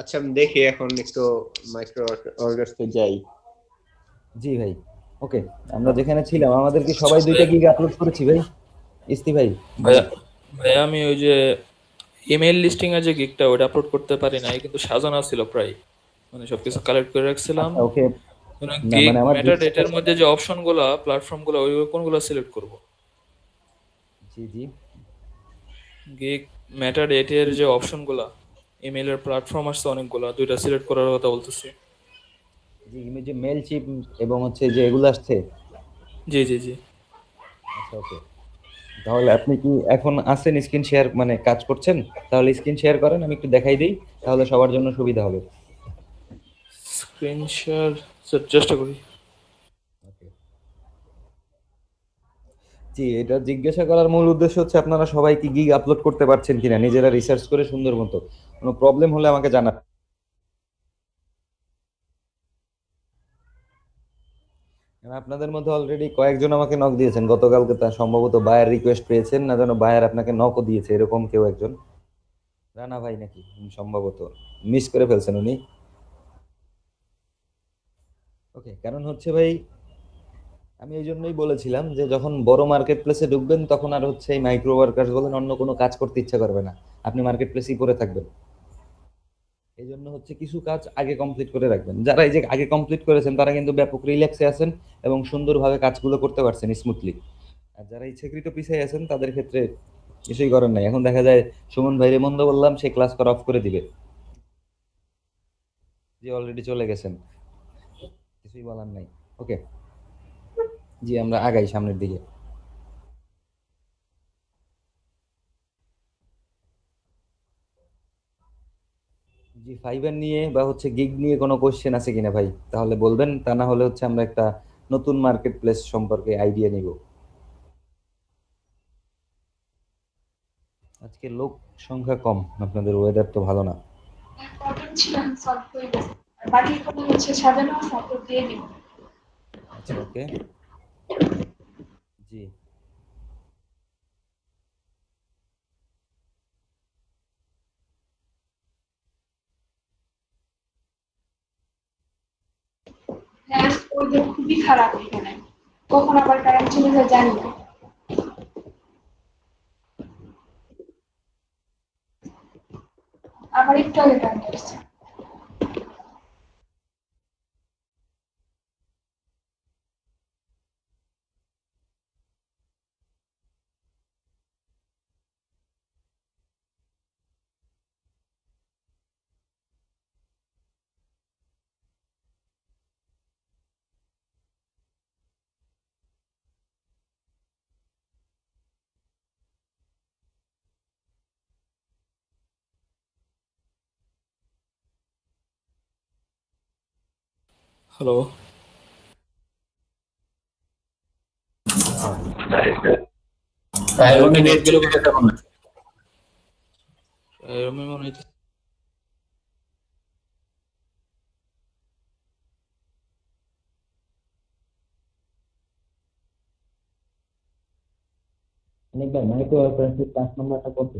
আচ্ছা আমি দেখি এখন একটু মাইক্রো অর্গাসে যাই। জি ভাই, ওকে। আমরা যেখানে ছিলাম আমাদের কি সবাই 2টা গিগ আপলোড করেছি ভাই? ইস্তি ভাই, ভাইয়া ভাইয়া আমি ওই যে ইমেল লিস্টিং এর যে গিগটা ওটা আপলোড করতে পারি নাই, কিন্তু সাজানো ছিল প্রায়, মানে সবকিছু কালেক্ট করে রাখছিলাম। আচ্ছা ওকে। না গিগ মানে আমার মেটা ডেটার মধ্যে যে অপশন গুলা, প্ল্যাটফর্ম গুলা, ওই কোনগুলো সিলেক্ট করব? জি জি গিগ মেটা ডেটার যে অপশন গুলা, ইমেলের প্ল্যাটফর্ম আসছে অনেকগুলা, দুইটা সিলেক্ট করার কথা বলতেছি। জি, যে মেল চিপ এবং হচ্ছে যে এগুলো আসছে। জি জি জি। আচ্ছা ওকে। তাহলে আপনি কি এখন আছেন, স্ক্রিন শেয়ার মানে কাজ করছেন? তাহলে স্ক্রিন শেয়ার করেন, আমি একটু দেখাই দিই, তাহলে সবার জন্য সুবিধা হবে। স্ক্রিন শেয়ার চেষ্টা করি। ওকে। জি, এটা জিজ্ঞাসা করার মূল উদ্দেশ্য হচ্ছে আপনারা সবাই কি গিগ আপলোড করতে পারছেন কিনা, নিজেরা রিসার্চ করে সুন্দর মতো। কোনো প্রবলেম হলে আমাকে জানান। কারণ আপনাদের মধ্যে অলরেডি কয়েকজন আমাকে নক দিয়েছেন গতকালকে, তা সম্ভবত বায়ার রিকোয়েস্ট পেয়েছেন, না যেন বায়ার আপনাকে নকও দিয়েছে, এরকম কেউ একজন। রানা ভাই নাকি? সম্ভবত মিস করে ফেলছেন উনি। ওকে, কারণ হচ্ছে ভাই আমি এই জন্যই বলেছিলাম যে যখন বড় মার্কেট প্লেসে ঢুকবেন তখন আর হচ্ছে এই মাইক্রো ওয়ার্কার্স বলেন অন্য কোনো কাজ করতে ইচ্ছা করবে না, আপনি মার্কেট প্লেসেই পড়ে থাকবেন। এই জন্য হচ্ছে কিছু কাজ আগে কমপ্লিট করে রাখবেন। যারা এই যে আগে কমপ্লিট করেছেন তারা কিন্তু ব্যাপক রিল্যাক্সে আছেন এবং সুন্দরভাবে কাজগুলো করতে পারছেন স্মুথলি। আর যারা ইচ্ছাকৃত পিছিয়ে আছেন তাদের ক্ষেত্রে কিছুই করার নাই। এখন দেখা যায় সুমন ভাইরে মন্দ বললাম, সে ক্লাস করা অফ করে দিবে, যে অলরেডি চলে গেছেন, কিছুই বলার নাই। ওকে, জি আমরা আগাই সামনের দিকে। জি, ফাইবার নিয়ে বা হচ্ছে গিগ নিয়ে কোনো কোশ্চেন আছে কিনা ভাই, তাহলে বলবেন, তা না হলে হচ্ছে আমরা একটা নতুন মার্কেট প্লেস সম্পর্কে আইডিয়া নিব। আজকে লোক সংখ্যা কম, আপনাদের ওয়েদার তো ভালো না। প্রবলেম ছিল সলভ হয়ে গেছে, আর বাকিগুলো হচ্ছে সাজানো আছে, আপলোড দিয়ে দিব। আচ্ছা ওকে। জি হ্যাঁ, ওদের খুবই খারাপ এখানে, কখন আবার কারেন্ট চলে যায় জানি না। আবার একটু আগে কারেন্ট আসছে। হ্যালো। আচ্ছা। তাহলে রুমে নেট নেট গেলে চলে গেছে মনে হয়। রুমে মনে হইতে অনেক ভাই মাইক্রো ওয়ার্কার্সের 5 নম্বরটা কত?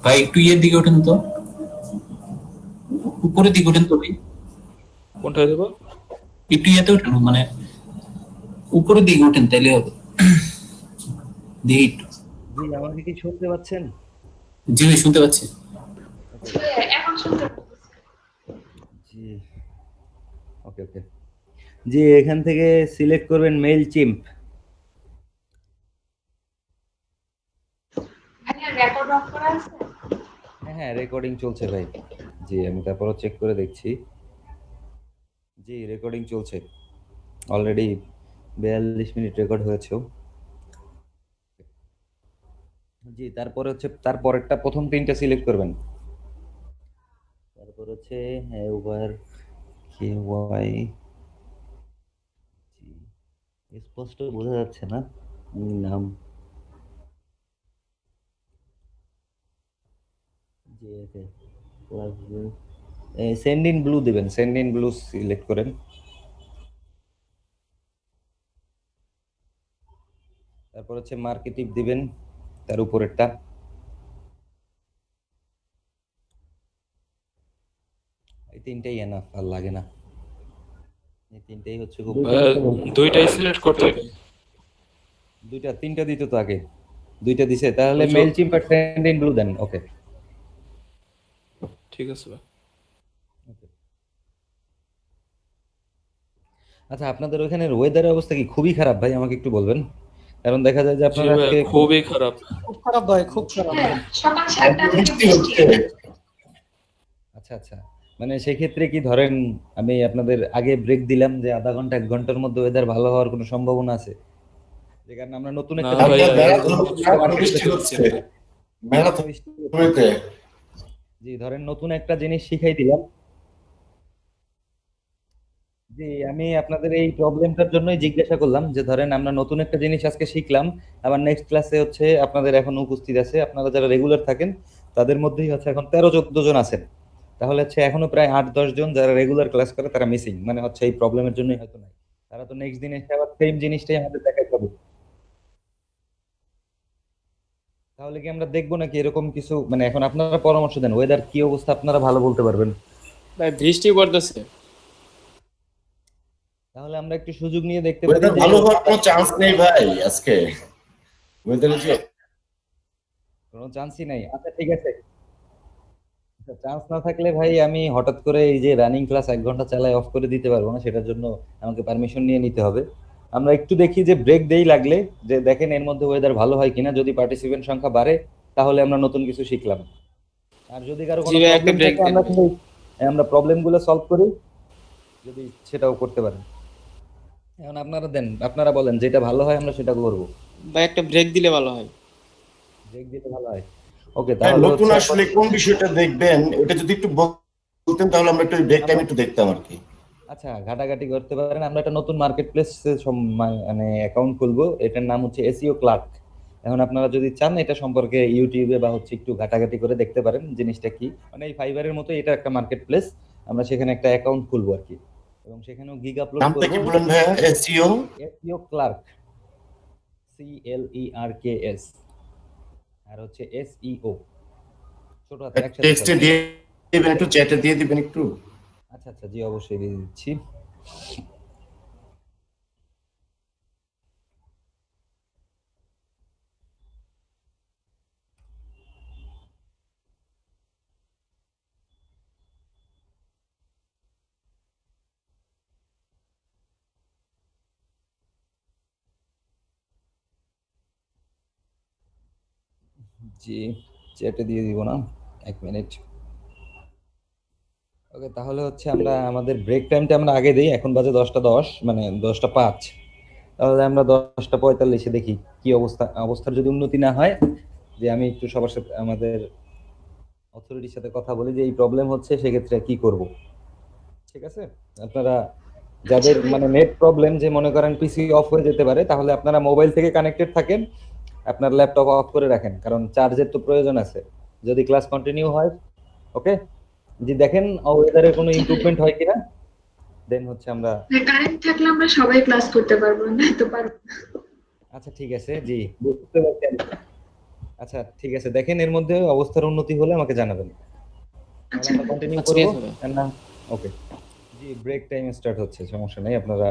ভাই একটু ইয়ের দিকে ওঠেন তো, উপরের দিকে ওঠেন তো ভাই, কোনটা দেবো? একটু ইয়েতে ওঠেন, মানে উপরের দিকে ওঠেন তাইলে হবে। দেখি একটু। জি, আমাকে কি শুনতে পাচ্ছেন? জি ভাই শুনতে পাচ্ছি। ওকে। এখন শুনতে পাচ্ছি। জি ওকে ওকে। জি, এখান থেকে সিলেক্ট করবেন মেইল চিম্প। ভাইয়া রেকর্ড অফ করা আছে? হ্যাঁ হ্যাঁ, রেকর্ডিং চলছে ভাই। জি, আমি তারপরও চেক করে দেখছি। জি, রেকর্ডিং চলছে অলরেডি, 42 মিনিট রেকর্ড হয়েছে। জি, তারপরে হচ্ছে তারপরেরটা প্রথম তিনটা সিলেক্ট করবেন। তারপর হচ্ছে ওভার কে ওয়াই, স্পষ্ট বোঝা যাচ্ছে না নাম। জি, ওকে, ক্লাস সেন্ড ইন ব্লু দিবেন, সেন্ড ইন ব্লু সিলেক্ট করেন। তারপর হচ্ছে মার্কেটিভ দিবেন তার উপরেরটা। এই তিনটাই এনাফ, আর লাগে না। এই তিনটাই হচ্ছে খুব দুইটাই সিলেক্ট করতে হবে। দুইটা তিনটা দিত তো আগে, দুইটা দিছে, তাহলে ওই যে- মেল চিম্প আর সেন্ড ইন ব্লু দেন। ওকে, ঠিক আছে ভাই। আচ্ছা, আপনাদের ওখানের ওয়েদারের অবস্থা কি খুবই খারাপ ভাই? আমাকে একটু বলবেন, কারণ দেখা যায় যে জি আপনারা ভাই, আজকে খুবই খারাপ। খুব খারাপ ভাই, খুব খারাপ। হ্যাঁ, সকাল 7টা থেকে বৃষ্টি। আচ্ছা আচ্ছা, মানে সেক্ষেত্রে কি ধরেন আমি আপনাদের আগে ব্রেক দিলাম যে আধা ঘন্টা 1 ঘন্টার মধ্যে ওয়েদার ভালো হওয়ার কোনো সম্ভাবনা আছে? যে কারণে আমরা নতুন না একটা ভাইয়া, বৃষ্টি হচ্ছে মেলা হইতে। জি, ধরেন নতুন একটা জিনিস শিখাই দিলাম। জি, আমি আপনাদের এই প্রবলেমটার জন্যই জিজ্ঞাসা করলাম যে ধরেন আমরা নতুন একটা জিনিস আজকে শিখলাম, আবার নেক্সট ক্লাসে হচ্ছে আপনাদের এখন উপস্থিত আছে, আপনারা যারা রেগুলার থাকেন তাদের মধ্যেই হচ্ছে এখন 13-14 জন আছেন, তাহলে হচ্ছে এখনো প্রায় 8-10 জন যারা রেগুলার ক্লাস করে তারা মিসিং, মানে হচ্ছে এই প্রবলেমের জন্যই হয়তো নাই। তারা তো নেক্সট দিন এসে আবার সেম জিনিসটাই আমাদের দেখাতে হবে। তাহলে কি আমরা দেখবো নাকি এরকম কিছু? মানে এখন আপনারা পরামর্শ দেন, ওয়েদার কি অবস্থা আপনারা ভালো বলতে পারবেন। ভাই বৃষ্টি পড়তেছে। তাহলে আমরা একটু সুযোগ নিয়ে দেখতে পারি ওয়েদার যে ভালো হওয়ার কোনো চান্স নেই ভাই আজকে ওয়েদারে যে। কোনো চান্সই নাই। আচ্ছা ঠিক আছে, চান্স না থাকলে ভাই আমি হঠাৎ করে এই যে রানিং ক্লাস 1 ঘন্টা চালায় অফ করে দিতে পারবো না, সেটার জন্য আমাকে পারমিশন নিয়ে নিতে হবে। আমরা একটু দেখি যে ব্রেক দেই লাগলে, যে দেখেন এর মধ্যে ওয়েদার ভালো হয় কিনা, যদি পার্টিসিপেন্ট সংখ্যা বাড়ে তাহলে আমরা নতুন কিছু শিখলাম। আর যদি কারো কোনো জি ভাই, একটা প্রবলেম break থাকে দেন আমরা ভাই। কিন্তু আমরা প্রবলেমগুলো সলভ করি, যদি সেটাও করতে পারেন। এখন আপনারা দেন, আপনারা বলেন যেটা ভালো হয় আমরা সেটা করব। ভাই একটা ব্রেক দিলে ভালো হয়। ব্রেক দিতে ভালো হয়। ওকে, হ্যাঁ, তাহলে নতুন হচ্ছে আসলে কোন বিষয়টা দেখবেন এটা যদি একটু বলতেন তাহলে আমরা একটু ব্রেক টাইম একটু দেখতাম আর কি। আচ্ছা, ঘাটাঘাটি করতে পারেন। আমরা একটা নতুন মার্কেট প্লেস মানে অ্যাকাউন্ট খুলবো, এটার নাম হচ্ছে এসইও ক্লার্ক। এখন আপনারা যদি চান এটা সম্পর্কে ইউটিউবে বা হচ্ছে একটু ঘাটাঘাটি করে দেখতে পারেন জিনিসটা কি, মানে এই ফাইবারের মতো এটা একটা মার্কেট প্লেস। আমরা সেখানে একটা অ্যাকাউন্ট খুলবো আর কি, এবং সেখানেও গিগ আপলোড নামটা কি করবো। বলেন ভাইয়া? এসইও এসইও ক্লার্ক, CLERKS, আর হচ্ছে SEO ছোট হাতে একসাথে টেক্সটে হবে। দিয়ে দিবেন, একটু চ্যাটে দিয়ে দিবেন একটু। আচ্ছা আচ্ছা, জি অবশ্যই দিয়ে দিচ্ছি। জি, চ্যাটে দিয়ে দিব না, 1 মিনিট। ওকে, তাহলে হচ্ছে আমরা আমাদের ব্রেক টাইমটা আমরা আগে দিই। এখন বাজে 10টা 10, মানে 10টা 5। তাহলে আমরা 10টা 45-এ দেখি কি অবস্থার যদি উন্নতি না হয়, যে আমি একটু সবার সাথে আমাদের অথরিটির সাথে কথা বলি যে এই প্রবলেম হচ্ছে, সেক্ষেত্রে কি করব। ঠিক আছে, আপনারা যাদের মানে নেট প্রবলেম, যে মনে করেন পিসি অফ হয়ে যেতে পারে, তাহলে আপনারা মোবাইল থেকে কানেক্টেড থাকেন, আপনার ল্যাপটপ অফ করে রাখেন, কারণ চার্জের তো প্রয়োজন আছে যদি ক্লাস কন্টিনিউ হয়। ওকে, জি দেখেন ওয়েদারের কোনো ইমপ্রুভমেন্ট হয় কিনা, দেন হচ্ছে আমরা। কারেন্ট থাকলে আমরা সবাই ক্লাস করতে পারবো, না তো পারবো না। আচ্ছা ঠিক আছে, জি বুঝতে পারছি আমি। আচ্ছা ঠিক আছে, দেখেন এর মধ্যে অবস্থার উন্নতি হলে আমাকে জানাবেন, তাহলে আচ্ছা আমরা কন্টিনিউ আচ্ছা, করব। ঠিক আছে ভাই। না, ওকে, জি ব্রেক টাইম স্টার্ট হচ্ছে, সমস্যা নেই, আপনারা